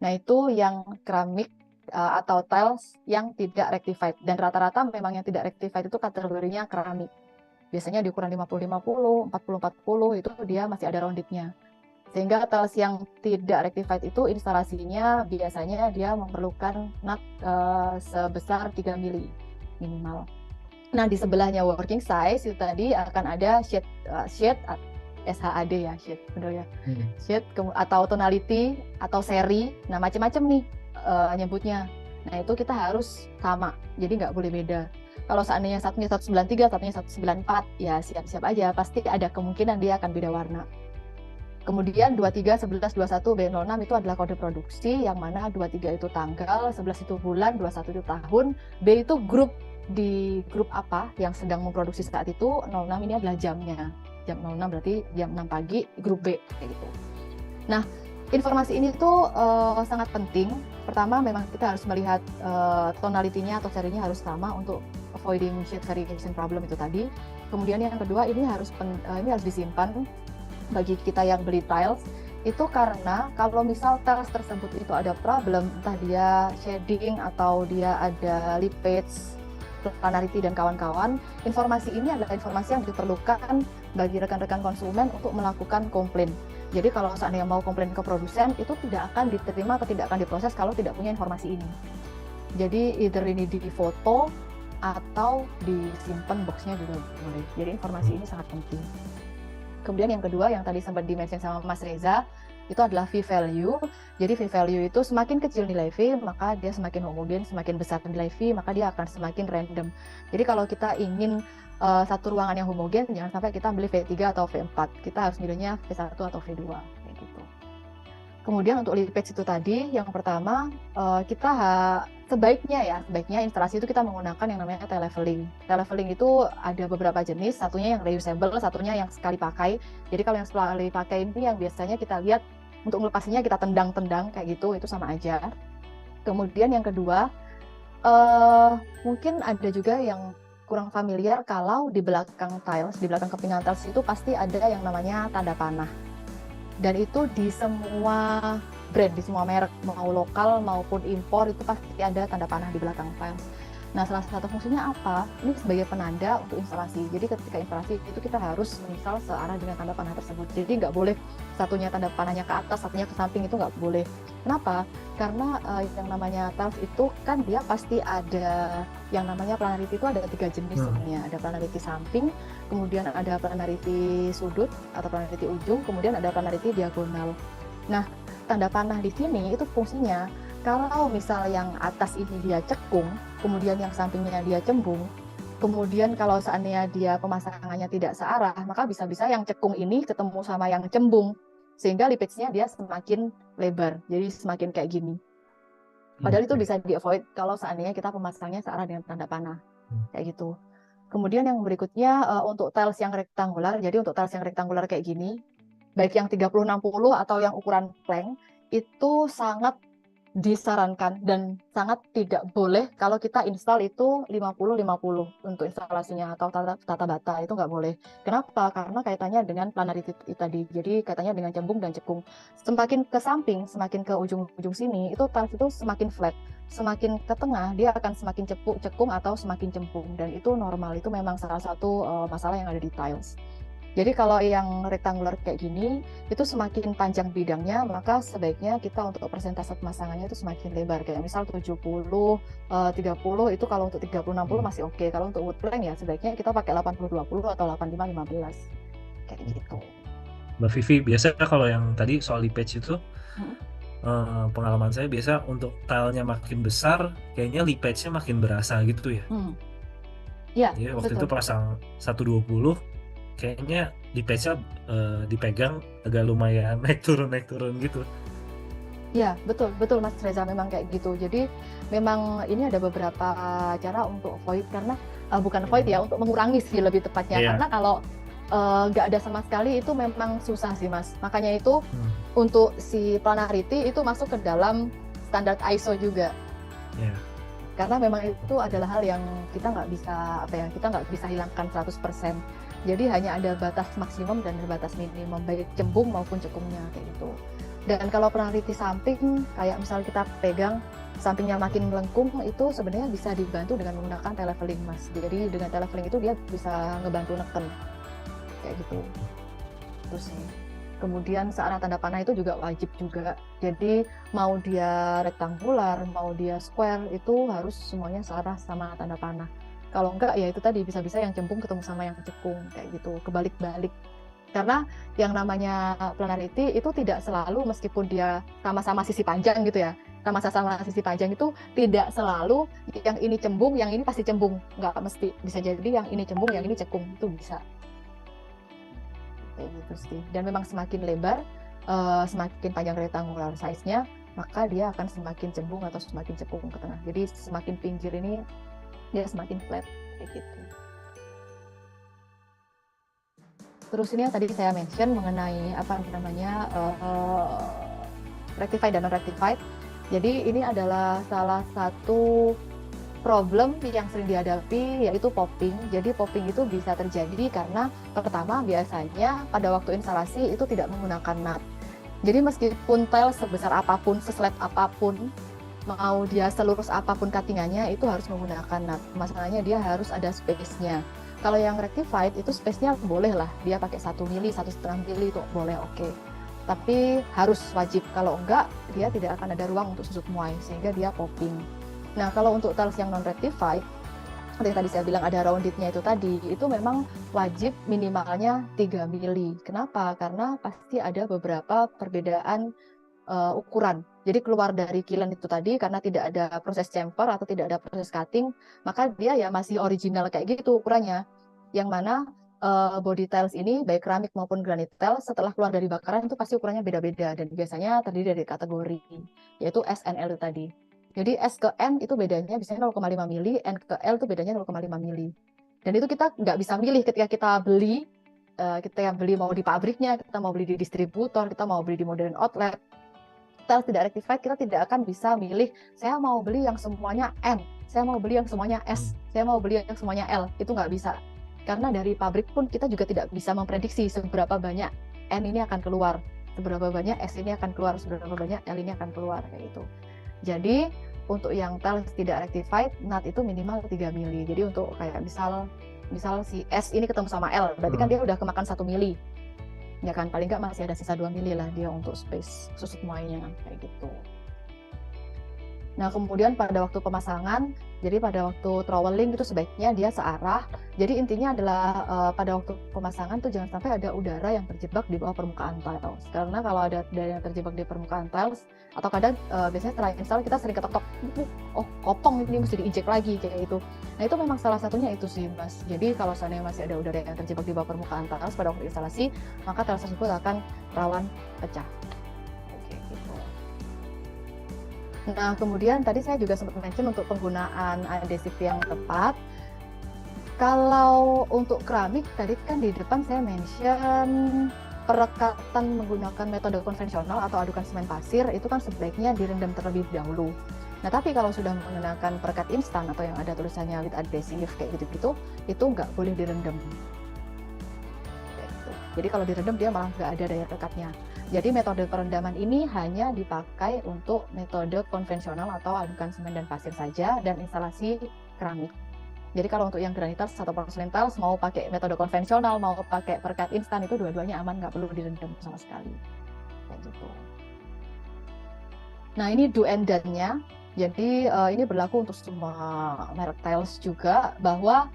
Nah, itu yang keramik atau tiles yang tidak rectified, dan rata-rata memang yang tidak rectified itu kategorinya keramik. Biasanya di ukuran 50-50, 40-40 itu dia masih ada roundednya. Sehingga tiles yang tidak rectified itu instalasinya biasanya dia memerlukan nut sebesar 3 mili minimal. Nah, di sebelahnya working size itu tadi akan ada shade SHAD ya, shade, benar ya. Shade atau tonality atau seri. Nah, macam-macam nih nyebutnya. Nah, itu kita harus sama. Jadi nggak boleh beda. Kalau seandainya satunya 193, satunya 194, ya siap-siap aja. Pasti ada kemungkinan dia akan beda warna. Kemudian 23, 11, 21, B06 itu adalah kode produksi, yang mana 23 itu tanggal, 11 itu bulan, 21 itu tahun, B itu grup, di grup apa yang sedang memproduksi saat itu, 06 ini adalah jamnya. Jam 06 berarti jam 6 pagi, grup B, kayak gitu. Nah, informasi ini tuh sangat penting. Pertama, memang kita harus melihat tonality-nya atau serinya harus sama untuk avoiding shade variation problem itu tadi. Kemudian yang kedua, ini harus disimpan bagi kita yang beli tiles. Itu karena kalau misal tiles tersebut itu ada problem, entah dia shading atau dia ada leakage, planarity dan kawan-kawan, informasi ini adalah informasi yang diperlukan bagi rekan-rekan konsumen untuk melakukan komplain. Jadi kalau seandainya mau komplain ke produsen, itu tidak akan diterima atau tidak akan diproses kalau tidak punya informasi ini. Jadi either ini difoto atau disimpan boxnya juga boleh. Jadi informasi ini sangat penting. Kemudian yang kedua yang tadi sempat di-mention sama Mas Reza, itu adalah V-value. Jadi V-value itu semakin kecil nilai V, maka dia semakin homogen, semakin besar nilai V, maka dia akan semakin random. Jadi kalau kita ingin satu ruangan yang homogen, jangan sampai kita beli V3 atau V4. Kita harus milihnya V1 atau V2. Kayak gitu. Kemudian untuk leakage itu tadi, yang pertama kita sebaiknya instalasi itu kita menggunakan yang namanya tile-leveling. Tile-leveling itu ada beberapa jenis, satunya yang reusable, satunya yang sekali pakai. Jadi kalau yang sekali pakai ini yang biasanya kita lihat untuk melepasnya kita tendang-tendang kayak gitu, itu sama aja. Kemudian yang kedua, mungkin ada juga yang kurang familiar kalau di belakang tiles, di belakang kepingan tiles itu pasti ada yang namanya tanda panah. Dan itu di semua brand, di semua merek, mau lokal maupun impor, itu pasti ada tanda panah di belakang tiles. Nah, salah satu fungsinya apa? Ini sebagai penanda untuk instalasi. Jadi ketika instalasi itu kita harus menginstal searah dengan tanda panah tersebut. Jadi nggak boleh satunya tanda panahnya ke atas, satunya ke samping, itu nggak boleh. Kenapa? Karena yang namanya tiles itu kan dia pasti ada yang namanya planarity, itu ada 3 jenis sebenarnya. Ada planarity samping, kemudian ada planarity sudut atau planarity ujung, kemudian ada planarity diagonal. Nah, tanda panah di sini itu fungsinya kalau misal yang atas ini dia cekung, kemudian yang sampingnya dia cembung, kemudian kalau seandainya dia pemasangannya tidak searah, maka bisa-bisa yang cekung ini ketemu sama yang cembung, sehingga leakage-nya dia semakin lebar, jadi semakin kayak gini. Padahal itu bisa di-avoid kalau seandainya kita pemasangnya searah dengan tanda panah, kayak gitu. Kemudian yang berikutnya untuk tiles yang rektangular, jadi untuk tiles yang rektangular kayak gini, baik yang 30-60 atau yang ukuran plank, itu sangat disarankan dan sangat tidak boleh kalau kita install itu 50-50 untuk instalasinya atau tata bata, itu nggak boleh. Kenapa? Karena kaitannya dengan planarity tadi, jadi kaitannya dengan cembung dan cekung. Semakin ke samping, semakin ke ujung sini, itu tiles itu semakin flat. Semakin ke tengah, dia akan semakin cekung atau semakin cembung, dan itu normal, itu memang salah satu masalah yang ada di tiles. Jadi kalau yang rektangular kayak gini, itu semakin panjang bidangnya, maka sebaiknya kita untuk persentase pemasangannya itu semakin lebar. Kayak misal 70, 30 itu kalau untuk 30-60 masih oke. Kalau untuk wood plank ya sebaiknya kita pakai 80-20 atau 85-15. Kayak gitu. Mbak Vivi, biasanya kalau yang tadi soal leakage itu, pengalaman saya biasa untuk tilenya makin besar, kayaknya leakage-nya makin berasa gitu ya. Ya, Jadi waktu betul. itu pasang 120, kayaknya di patch-nya dipegang agak lumayan naik turun gitu. Ya, betul Mas Reza, memang kayak gitu. Jadi memang ini ada beberapa cara untuk avoid, karena bukan avoid ya, untuk mengurangi sih lebih tepatnya. Iya. Karena kalau nggak ada sama sekali itu memang susah sih Mas. Makanya itu untuk si Planarity itu masuk ke dalam standar ISO juga. Iya. Karena memang itu adalah hal yang kita nggak bisa hilangkan 100%. Jadi hanya ada batas maksimum dan batas minimum, baik cembung maupun cekungnya kayak gitu. Dan kalau Planarity samping, kayak misalnya kita pegang sampingnya makin melengkung, itu sebenarnya bisa dibantu dengan menggunakan televeling Mas. Jadi dengan televeling itu dia bisa ngebantu neken kayak gitu. Terus sih. Kemudian searah tanda panah itu juga wajib juga. Jadi mau dia rektangular, mau dia square, itu harus semuanya searah sama tanda panah. Kalau enggak ya itu tadi bisa-bisa yang cembung ketemu sama yang cekung kayak gitu, kebalik-balik. Karena yang namanya Planarity itu tidak selalu, meskipun dia sama-sama sisi panjang gitu ya, sama-sama sisi panjang itu tidak selalu yang ini cembung, yang ini pasti cembung. Nggak mesti, bisa jadi yang ini cembung, yang ini cekung, itu bisa. Kayak gitu sih. Dan memang semakin lebar, semakin panjang rectangular size-nya, maka dia akan semakin cembung atau semakin cekung ke tengah. Jadi semakin pinggir ini dia semakin flat kayak gitu. Terus ini yang tadi saya mention mengenai apa namanya rectified dan non-rectified. Jadi ini adalah salah satu problem yang sering dihadapi, yaitu popping. Jadi popping itu bisa terjadi karena pertama biasanya pada waktu instalasi itu tidak menggunakan nut. Jadi meskipun tiles sebesar apapun, seslet apapun, mau dia selurus apapun cuttingannya, itu harus menggunakan nut. Masalahnya dia harus ada space-nya. Kalau yang rectified itu space-nya boleh lah, dia pakai 1 mili, 1,5 mili itu boleh, oke. Tapi harus wajib, kalau enggak dia tidak akan ada ruang untuk susut muai, sehingga dia popping. Nah kalau untuk tiles yang non-rectified, seperti yang tadi saya bilang ada rounded-nya itu tadi, itu memang wajib minimalnya 3 mili. Kenapa? Karena pasti ada beberapa perbedaan ukuran. Jadi keluar dari kiln itu tadi, karena tidak ada proses chamfer atau tidak ada proses cutting, maka dia ya masih original kayak gitu ukurannya. Yang mana body tiles ini, baik keramik maupun granit tiles, setelah keluar dari bakaran itu pasti ukurannya beda-beda, dan biasanya terdiri dari kategori, yaitu S and L itu tadi. Jadi S ke N itu bedanya biasanya 0,5 mili, N ke L itu bedanya 0,5 mili. Dan itu kita nggak bisa milih ketika kita beli, mau di pabriknya, kita mau beli di distributor, kita mau beli di modern outlet. Tiles tidak rectified, kita tidak akan bisa milih, saya mau beli yang semuanya N, saya mau beli yang semuanya S, saya mau beli yang semuanya L. Itu nggak bisa. Karena dari pabrik pun kita juga tidak bisa memprediksi seberapa banyak N ini akan keluar, seberapa banyak S ini akan keluar, seberapa banyak L ini akan keluar, kayak gitu. Jadi untuk yang tiles tidak rectified, nut itu minimal 3 mili. Jadi untuk kayak misal si S ini ketemu sama L, berarti kan dia udah kemakan 1 mili. Ya kan, paling nggak masih ada sisa 2 mili lah dia untuk space susut muainya, kayak gitu. Nah kemudian pada waktu pemasangan, jadi pada waktu troweling itu sebaiknya dia searah. Jadi intinya adalah pada waktu pemasangan tuh jangan sampai ada udara yang terjebak di bawah permukaan tiles. Karena kalau ada udara yang terjebak di permukaan tiles, atau kadang biasanya setelah install kita sering ketok-tok, oh kopong ini mesti diinjek lagi kayak gitu. Nah itu memang salah satunya itu sih Mas. Jadi kalau seandainya masih ada udara yang terjebak di bawah permukaan tiles pada waktu instalasi, maka tiles tersebut akan rawan pecah. Nah, kemudian tadi saya juga sempat mention untuk penggunaan adhesif yang tepat. Kalau untuk keramik, tadi kan di depan saya mention perekatan menggunakan metode konvensional atau adukan semen pasir, itu kan sebaiknya direndam terlebih dahulu. Nah, tapi kalau sudah menggunakan perekat instan atau yang ada tulisannya with adhesive kayak gitu-gitu, itu nggak boleh direndam. Jadi kalau direndam dia malah nggak ada daya rekatnya. Jadi metode perendaman ini hanya dipakai untuk metode konvensional atau adukan semen dan pasir saja dan instalasi keramik. Jadi kalau untuk yang granit tiles atau porcelain tiles mau pakai metode konvensional, mau pakai perekat instan, itu dua-duanya aman, nggak perlu direndam sama sekali. Kayak gitu. Nah ini do and done-nya. Jadi ini berlaku untuk semua merek tiles juga, bahwa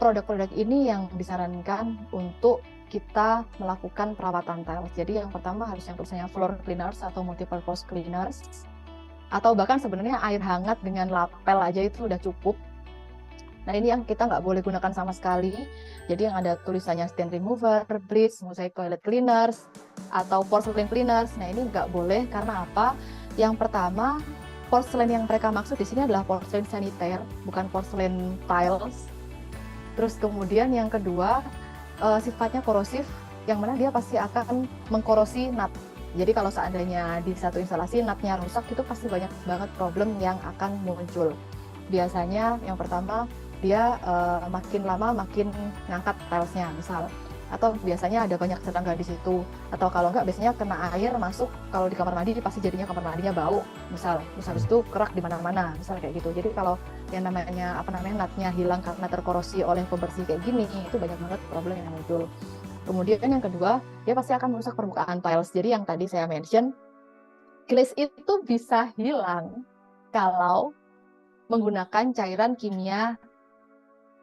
produk-produk ini yang disarankan untuk kita melakukan perawatan tiles. Jadi yang pertama harus yang tulisannya floor cleaners atau multipurpose cleaners, atau bahkan sebenarnya air hangat dengan lapel aja itu udah cukup. Nah ini yang kita nggak boleh gunakan sama sekali. Jadi yang ada tulisannya stain remover, bleach, mosaic toilet cleaners, atau porcelain cleaners. Nah ini nggak boleh karena apa? Yang pertama, porcelain yang mereka maksud di sini adalah porcelain sanitaire, bukan porcelain tiles. Terus kemudian yang kedua, sifatnya korosif, yang mana dia pasti akan mengkorosi nut. Jadi kalau seandainya di satu instalasi nutnya rusak, itu pasti banyak banget problem yang akan muncul. Biasanya yang pertama, dia makin lama makin ngangkat tilesnya misal, atau biasanya ada banyak serangga di situ, atau kalau enggak biasanya kena air masuk, kalau di kamar mandi pasti jadinya kamar mandinya bau misal, terus habis itu kerak di mana-mana misal kayak gitu. Jadi kalau yang namanya nutnya hilang karena terkorosi oleh pembersih kayak gini, itu banyak banget problem yang muncul. Kemudian yang kedua, dia pasti akan merusak permukaan tiles. Jadi yang tadi saya mention, glaze itu bisa hilang kalau menggunakan cairan kimia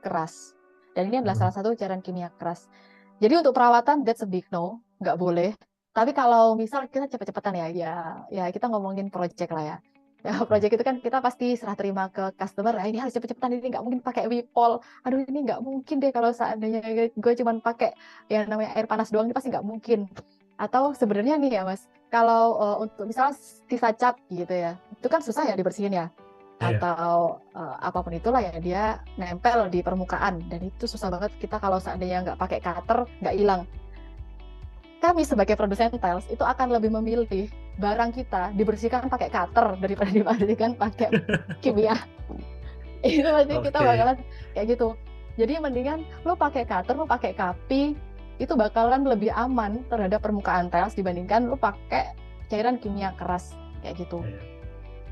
keras. Dan ini adalah salah satu cairan kimia keras. Jadi untuk perawatan, that's a big no, nggak boleh. Tapi kalau misal kita cepet-cepetan ya kita ngomongin project lah ya. Ya project itu kan kita pasti serah terima ke customer, ini harus cepet-cepetan, ini nggak mungkin pakai Wipol. Aduh ini nggak mungkin deh kalau seandainya gue cuma pakai yang namanya air panas doang, ini pasti nggak mungkin. Atau sebenarnya nih ya Mas, kalau untuk misalnya sisa cat gitu ya, itu kan susah ya dibersihin ya. Atau apapun itulah ya, dia nempel di permukaan dan itu susah banget. Kita kalau seandainya nggak pakai cutter nggak hilang. Kami sebagai produsen tiles itu akan lebih memilih barang kita dibersihkan pakai cutter daripada dibersihkan pakai kimia. Itu pasti kita bakalan kayak gitu. Jadi mendingan lo pakai cutter, lo pakai kapi, itu bakalan lebih aman terhadap permukaan tiles dibandingkan lo pakai cairan kimia keras kayak gitu.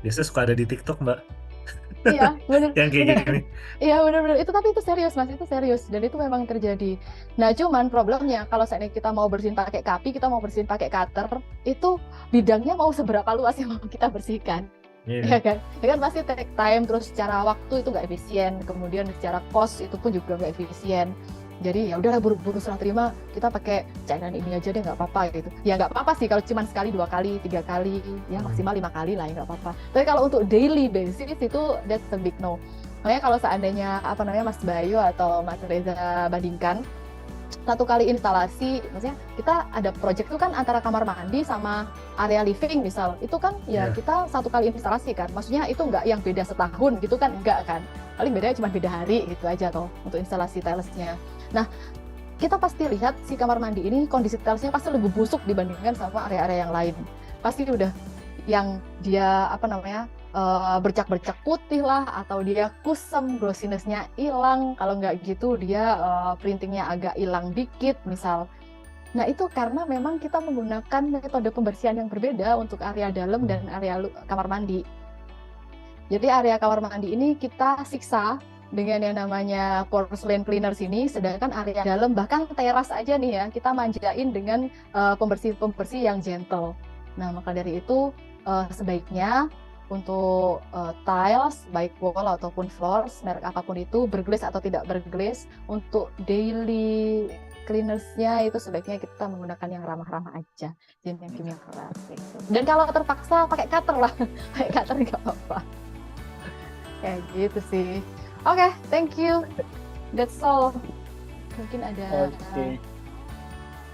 Biasanya suka ada di TikTok, Mbak. Iya, benar. Yang kayak gini. Iya, benar-benar. Tapi itu serius, Mas. Itu serius. Dan itu memang terjadi. Nah, cuman problemnya kalau saat ini kita mau bersihin pakai kapi, kita mau bersihin pakai cutter, itu bidangnya mau seberapa luas yang mau kita bersihkan. Ya kan? Ya kan pasti take time, terus secara waktu itu nggak efisien. Kemudian secara cost itu pun juga nggak efisien. Jadi ya udahlah buru-buru serah terima, kita pakai cairan ini aja deh, nggak apa-apa gitu. Ya nggak apa-apa sih kalau cuma sekali, 2 kali, 3 kali, ya maksimal 5 kali lah ya nggak apa-apa. Tapi kalau untuk daily basis itu that's a big no. Makanya kalau seandainya Mas Bayu atau Mas Reza bandingkan, 1 kali instalasi, maksudnya kita ada project itu kan antara kamar mandi sama area living misal, itu kan ya kita 1 kali instalasi kan, maksudnya itu nggak yang beda setahun gitu kan, enggak kan, paling bedanya cuma beda hari gitu aja toh untuk instalasi tilesnya. Nah kita pasti lihat si kamar mandi ini kondisi tilesnya pasti lebih busuk dibandingkan sama area-area yang lain, pasti udah yang dia bercak-bercak putih lah, atau dia kusam, glossiness-nya hilang, kalau nggak gitu dia printingnya agak hilang dikit misal. Nah itu karena memang kita menggunakan metode pembersihan yang berbeda untuk area dalam dan area kamar mandi. Jadi area kamar mandi ini kita siksa dengan yang namanya porcelain cleaners ini, sedangkan area dalam bahkan teras aja nih ya kita manjain dengan pembersih-pembersih yang gentle. Nah maka dari itu sebaiknya untuk tiles, baik wall ataupun floors, merek apapun itu, berglaze atau tidak berglaze, untuk daily cleaners-nya itu sebaiknya kita menggunakan yang ramah-ramah aja, jangan yang kimia keras gitu. Dan kalau terpaksa pakai cutter lah, pakai cutter nggak apa-apa. Kayak gitu sih. Oke, thank you. That's all. Mungkin ada.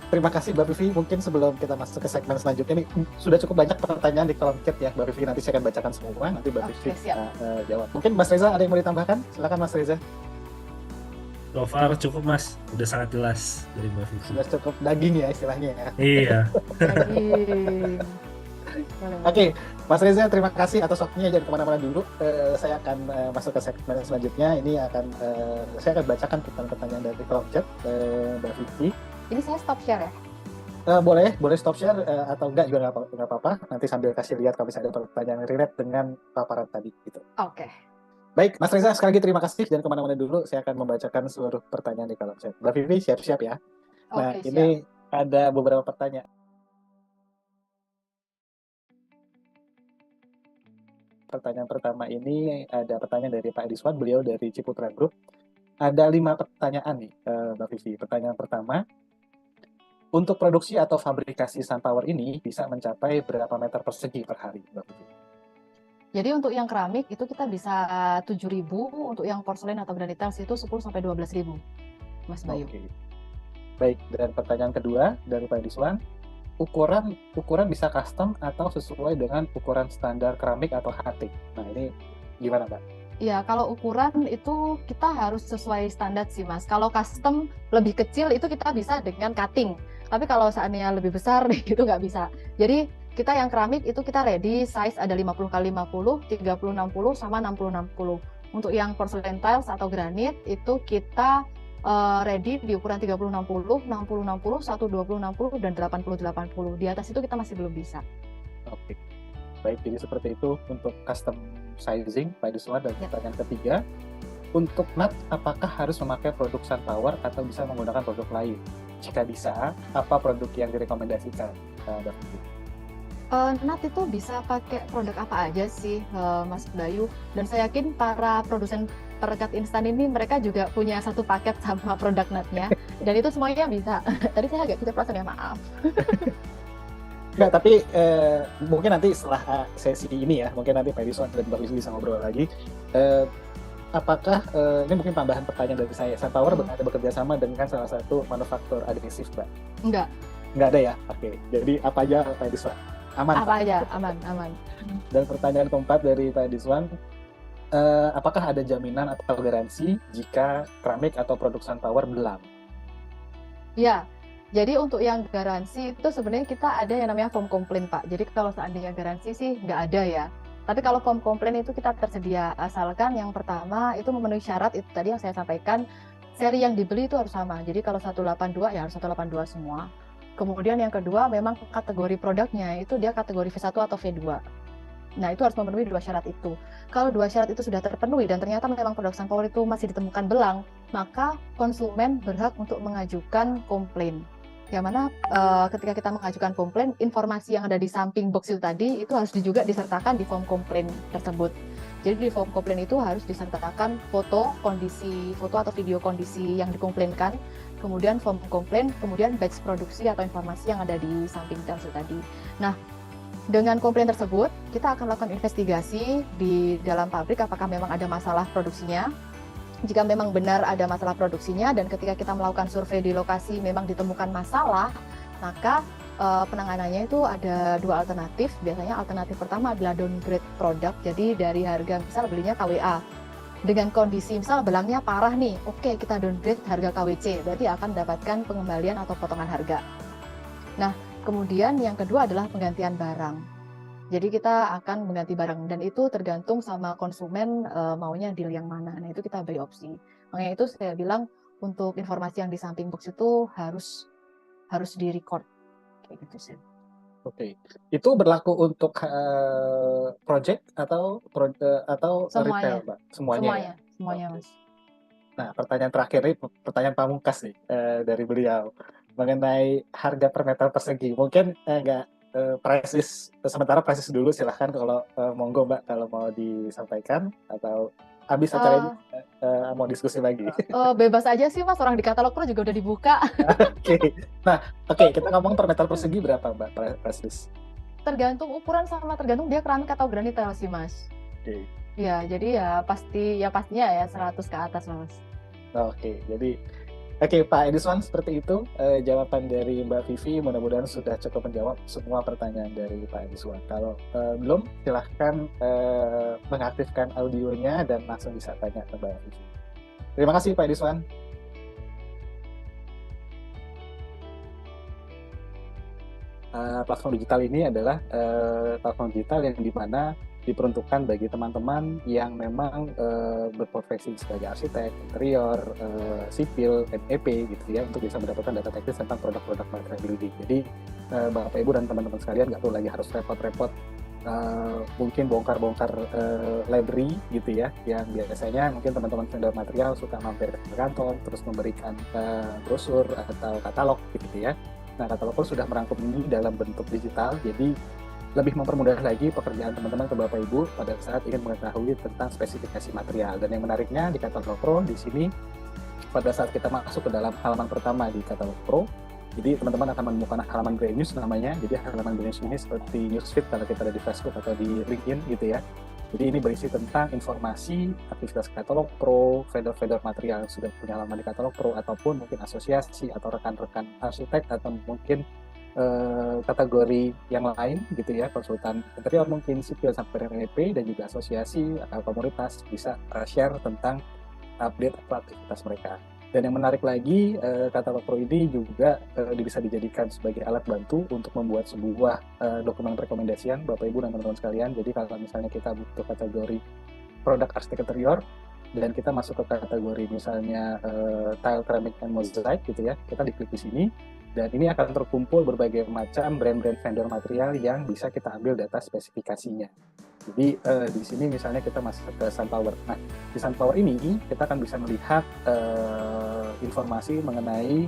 Terima kasih Mbak Vivi. Mungkin sebelum kita masuk ke segmen selanjutnya, ini sudah cukup banyak pertanyaan di kolom chat ya Mbak Vivi. Nanti saya akan bacakan semua. Nanti Mbak Vivi jawab. Mungkin Mas Reza ada yang mau ditambahkan? Silakan Mas Reza. So far cukup Mas, udah sangat jelas dari Mbak Vivi. Sudah cukup daging ya istilahnya ya. Iya. Oke, Mas Reza terima kasih atas waktunya. Jangan kemana-mana dulu. Saya akan masuk ke segmen selanjutnya. Ini akan saya akan bacakan pertanyaan dari kolom chat Mbak Vivi. Ini saya stop share ya? Boleh stop share atau enggak juga nggak apa-apa. Nanti sambil kasih lihat kalau misalnya ada pertanyaan relate dengan paparan tadi gitu. Oke. Baik, Mas Reza sekali lagi terima kasih. Jangan kemana-mana dulu. Saya akan membacakan seluruh pertanyaan di kolom chat. Mbak Vivi siap-siap ya. Nah, ini ada beberapa pertanyaan. Pertanyaan pertama ini ada pertanyaan dari Pak Ediswan, beliau dari Ciputra Group. Ada 5 pertanyaan nih, Mbak Vivi. Pertanyaan pertama, untuk produksi atau fabrikasi SunPower ini bisa mencapai berapa meter persegi per hari, Mbak Vivi? Jadi untuk yang keramik itu kita bisa 7.000, untuk yang porselen atau granit tiles itu 10 sampai 12.000, Mas Bayu. Oke. Baik, dan pertanyaan kedua dari Pak Diswan, ukuran bisa custom atau sesuai dengan ukuran standar keramik atau HT? Nah, ini gimana, Mbak? Ya, kalau ukuran itu kita harus sesuai standar sih, Mas. Kalau custom lebih kecil itu kita bisa dengan cutting. Tapi kalau seandainya lebih besar itu nggak bisa. Jadi kita yang keramik itu kita ready size ada 50x50, 30x60 sama 60x60. Untuk yang porcelain tiles atau granit itu kita ready di ukuran 30x60, 60x60, 120x60 dan 80x80. Di atas itu kita masih belum bisa. Oke. Baik, jadi seperti itu untuk custom sizing Pak Diswan. Dan pertanyaan ketiga, untuk nut apakah harus memakai produk Sunpower atau bisa menggunakan produk lain? Jika bisa, apa produk yang direkomendasikan, Mbak Vivi? Nut itu bisa pakai produk apa aja sih, Mas Bayu. Dan saya yakin para produsen perekat instan ini mereka juga punya satu paket sama produk nutnya. Dan itu semuanya bisa. Tadi saya agak keceplosan ya, maaf. Nggak, tapi mungkin nanti setelah sesi ini ya, mungkin nanti Pak Diswan dan Mbak Vivi bisa ngobrol lagi. Apakah, ini mungkin tambahan pertanyaan dari saya, Sunpower ada bekerja sama dengan salah satu manufaktur adhesif, Mbak? Enggak. Nggak ada ya? Oke, jadi apa aja Pak Diswan? Aman, Apa Pak? aja, aman. Dan pertanyaan keempat dari Pak Diswan, apakah ada jaminan atau garansi jika keramik atau produk Sunpower belang? Ya, jadi untuk yang garansi itu sebenarnya kita ada yang namanya form complaint, Pak. Jadi kalau seandainya garansi sih nggak ada ya. Tapi kalau form complaint itu kita tersedia, asalkan yang pertama itu memenuhi syarat itu tadi yang saya sampaikan, seri yang dibeli itu harus sama. Jadi kalau 182 ya harus 182 semua. Kemudian yang kedua memang kategori produknya itu dia kategori V1 atau V2. Nah, itu harus memenuhi dua syarat itu. Kalau dua syarat itu sudah terpenuhi dan ternyata memang produk Sunpower itu masih ditemukan belang, maka konsumen berhak untuk mengajukan komplain. Yang mana ketika kita mengajukan komplain, informasi yang ada di samping box itu tadi itu harus juga disertakan di form komplain tersebut. Jadi di form komplain itu harus disertakan foto atau video kondisi yang dikomplainkan, kemudian form komplain, kemudian batch produksi atau informasi yang ada di samping tiles tadi. Nah, dengan komplain tersebut, kita akan lakukan investigasi di dalam pabrik apakah memang ada masalah produksinya. Jika memang benar ada masalah produksinya dan ketika kita melakukan survei di lokasi memang ditemukan masalah, maka penanganannya itu ada dua alternatif. Biasanya alternatif pertama adalah downgrade produk, jadi dari harga misal belinya KWA. Dengan kondisi misal belangnya parah nih, oke kita downgrade harga KWC, berarti akan mendapatkan pengembalian atau potongan harga. Nah, kemudian yang kedua adalah penggantian barang. Jadi kita akan mengganti barang dan itu tergantung sama konsumen maunya deal yang mana. Nah, itu kita beri opsi. Makanya itu saya bilang untuk informasi yang di samping box itu harus di-record kayak gitu sih. Oke. Itu berlaku untuk project atau retail, Mbak? Semuanya, Mas. Mas. Nah, pertanyaan terakhir ini pertanyaan pamungkas nih dari beliau mengenai harga per meter persegi. Mungkin nggak sementara price dulu, silahkan kalau monggo Mbak kalau mau disampaikan atau habis acara ini mau diskusi lagi. Bebas aja sih Mas, orang di katalog Pro juga udah dibuka. Oke, kita ngomong per meter persegi berapa Mbak price list? Tergantung ukuran sama tergantung dia keramik atau granit sih Mas. Oke. Ya, jadi pastinya ya 100 ke atas Mas. Oke, jadi Pak Edison, seperti itu jawaban dari Mbak Vivi. Mudah-mudahan sudah cukup menjawab semua pertanyaan dari Pak Edison. Kalau belum, silahkan mengaktifkan audionya dan langsung bisa tanya ke Mbak Vivi. Terima kasih Pak Edison. Platform digital ini adalah platform digital yang dimana diperuntukkan bagi teman-teman yang memang berprofesi sebagai arsitek, interior, sipil, MEP gitu ya, untuk bisa mendapatkan data teknis tentang produk-produk material building. Jadi Bapak Ibu dan teman-teman sekalian nggak perlu lagi harus repot-repot mungkin bongkar-bongkar library gitu ya, yang biasanya mungkin teman-teman vendor material suka mampir ke kantor terus memberikan brosur atau katalog gitu ya. Nah, katalog pun sudah merangkum ini dalam bentuk digital, jadi lebih mempermudah lagi pekerjaan teman-teman ke Bapak Ibu pada saat ingin mengetahui tentang spesifikasi material. Dan yang menariknya di Katalog Pro di sini pada saat kita masuk ke dalam halaman pertama di Katalog Pro, jadi teman-teman akan menemukan halaman Brand News namanya. Jadi halaman Brand News ini seperti newsfeed kalau kita ada di Facebook atau di LinkedIn gitu ya. Jadi ini berisi tentang informasi aktivitas Katalog Pro, vendor-vendor material yang sudah punya alamat di Katalog Pro, ataupun mungkin asosiasi atau rekan-rekan arsitek, atau mungkin kategori yang lain gitu ya, konsultan interior mungkin, sipil sampai RNP, dan juga asosiasi atau komunitas bisa share tentang update atau aktivitas mereka. Dan yang menarik lagi, Katalog Pro ini juga bisa dijadikan sebagai alat bantu untuk membuat sebuah dokumen rekomendasian, Bapak Ibu dan teman-teman sekalian. Jadi kalau misalnya kita butuh kategori produk arsitek interior, dan kita masuk ke kategori misalnya tile, keramik, and mosaic gitu ya, kita diklik di sini, dan ini akan terkumpul berbagai macam brand-brand vendor material yang bisa kita ambil data spesifikasinya. Jadi di sini misalnya kita masuk ke SunPower. Nah, di SunPower ini kita akan bisa melihat informasi mengenai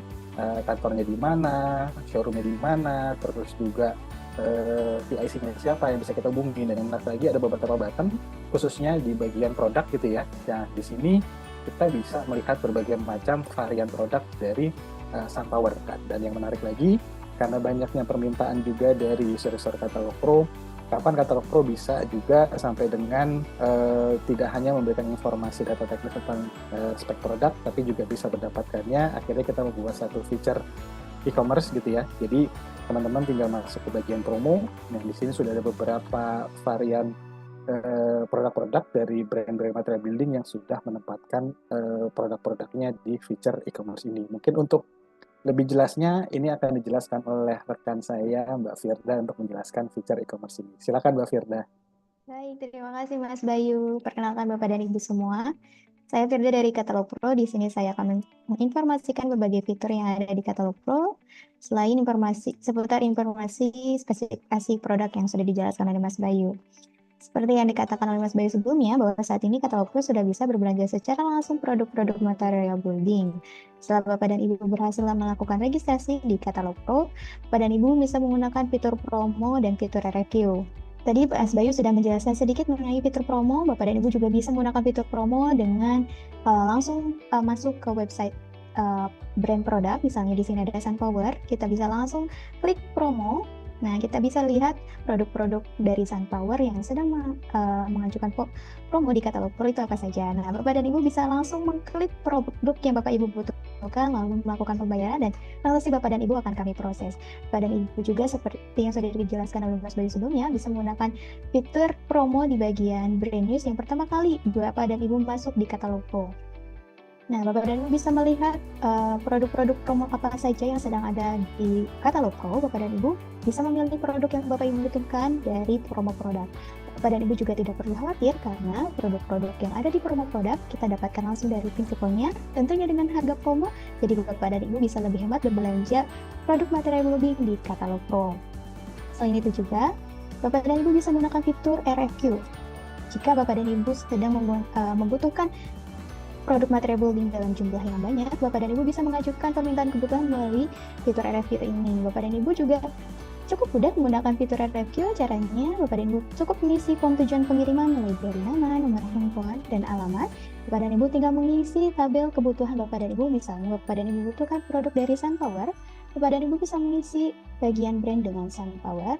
kantornya di mana, showroomnya di mana, terus juga PIC-nya siapa yang bisa kita hubungi. Dan yang menarik lagi ada beberapa button khususnya di bagian produk gitu ya. Nah, di sini kita bisa melihat berbagai macam varian produk dari SunPower. Dan yang menarik lagi, karena banyaknya permintaan juga dari user-user Katalog Pro, kapan Katalog Pro bisa juga sampai dengan tidak hanya memberikan informasi data teknis tentang spek produk, tapi juga bisa mendapatkannya. Akhirnya kita membuat satu feature e-commerce gitu ya. Jadi teman-teman tinggal masuk ke bagian promo. Nah, di sini sudah ada beberapa varian produk-produk dari brand-brand material building yang sudah menempatkan produk-produknya di feature e-commerce ini. Mungkin untuk lebih jelasnya, ini akan dijelaskan oleh rekan saya, Mbak Firda, untuk menjelaskan feature e-commerce ini. Silakan, Mbak Firda. Baik, terima kasih Mas Bayu. Perkenalkan Bapak dan Ibu semua. Saya Firda dari Katalog Pro. Di sini saya akan menginformasikan berbagai fitur yang ada di Katalog Pro, selain seputar informasi spesifikasi produk yang sudah dijelaskan oleh Mas Bayu. Seperti yang dikatakan oleh Mas Bayu sebelumnya, bahwa saat ini Katalog Pro sudah bisa berbelanja secara langsung produk-produk material building. Setelah Bapak dan Ibu berhasil melakukan registrasi di Katalog Pro, Bapak dan Ibu bisa menggunakan fitur promo dan fitur RFQ. Tadi Mas Bayu sudah menjelaskan sedikit mengenai fitur promo. Bapak dan Ibu juga bisa menggunakan fitur promo dengan langsung masuk ke website brand produk. Misalnya di sini ada SunPower, kita bisa langsung klik promo. Nah, kita bisa lihat produk-produk dari SunPower yang sedang mengajukan promo di Katalog Pro itu apa saja. Nah, Bapak dan Ibu bisa langsung mengklik produk yang Bapak Ibu butuhkan, lalu melakukan pembayaran, dan transaksi Bapak dan Ibu akan kami proses. Bapak dan Ibu juga seperti yang sudah dijelaskan oleh Mas Bayu sebelumnya, bisa menggunakan fitur promo di bagian brand news yang pertama kali Bapak dan Ibu masuk di Katalog Pro. Nah, Bapak dan Ibu bisa melihat produk-produk promo apa saja yang sedang ada di Katalog Pro. Bapak dan Ibu bisa memilih produk yang Bapak Ibu butuhkan dari promo produk. Bapak dan Ibu juga tidak perlu khawatir karena produk-produk yang ada di promo produk kita dapatkan langsung dari prinsipalnya, tentunya dengan harga promo. Jadi Bapak dan Ibu bisa lebih hemat berbelanja produk material building di Katalog Pro. Selain itu juga, Bapak dan Ibu bisa menggunakan fitur RFQ. Jika Bapak dan Ibu sedang membutuhkan produk material building dalam jumlah yang banyak, Bapak dan Ibu bisa mengajukan permintaan kebutuhan melalui fitur RFQ ini. Bapak dan Ibu juga cukup mudah menggunakan fitur RFQ. Caranya, Bapak dan Ibu cukup mengisi form tujuan pengiriman mulai dari nama, nomor handphone, dan alamat. Bapak dan Ibu tinggal mengisi tabel kebutuhan Bapak dan Ibu. Misalnya, Bapak dan Ibu butuhkan produk dari SunPower, Bapak dan Ibu bisa mengisi bagian brand dengan SunPower.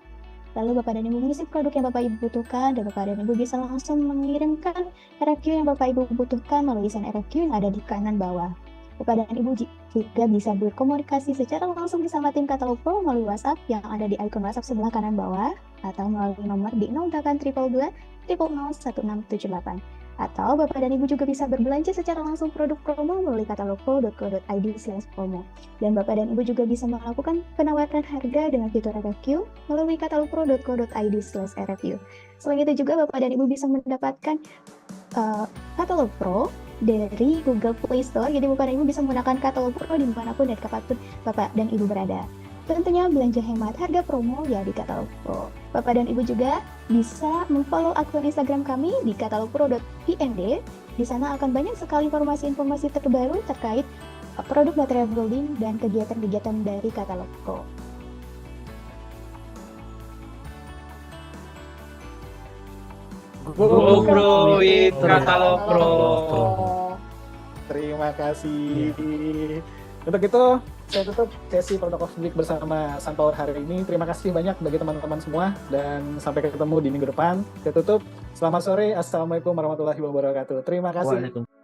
Lalu Bapak dan Ibu mengisi produk yang Bapak Ibu butuhkan, dan Bapak dan Ibu bisa langsung mengirimkan RFQ yang Bapak Ibu butuhkan melalui sign RFQ yang ada di kanan bawah. Bapak dan Ibu juga bisa berkomunikasi secara langsung bersama tim Katalog Pro melalui WhatsApp yang ada di icon WhatsApp sebelah kanan bawah, atau melalui nomor di 0822 00 1678. Atau Bapak dan Ibu juga bisa berbelanja secara langsung produk promo melalui katalogpro.co.id/promo. Dan Bapak dan Ibu juga bisa melakukan penawaran harga dengan fitur RFQ melalui katalogpro.co.id/RFQ. Selain itu juga Bapak dan Ibu bisa mendapatkan Katalog Pro dari Google Play Store. Jadi Bapak dan Ibu bisa menggunakan Katalog Pro dimanapun dan kapanpun Bapak dan Ibu berada. Tentunya belanja hemat harga promo ya di Katalog Pro. Bapak dan Ibu juga bisa memfollow akun Instagram kami di katalogpro.pnd. Di sana akan banyak sekali informasi-informasi terbaru terkait produk material building dan kegiatan-kegiatan dari Katalog Pro. Go Pro with Katalog Pro. Terima kasih. Untuk itu saya tutup sesi Product of the Week bersama SunPower hari ini. Terima kasih banyak bagi teman-teman semua dan sampai ketemu di minggu depan. Saya tutup. Selamat sore. Assalamualaikum warahmatullahi wabarakatuh. Terima kasih. Waalaikumsalam.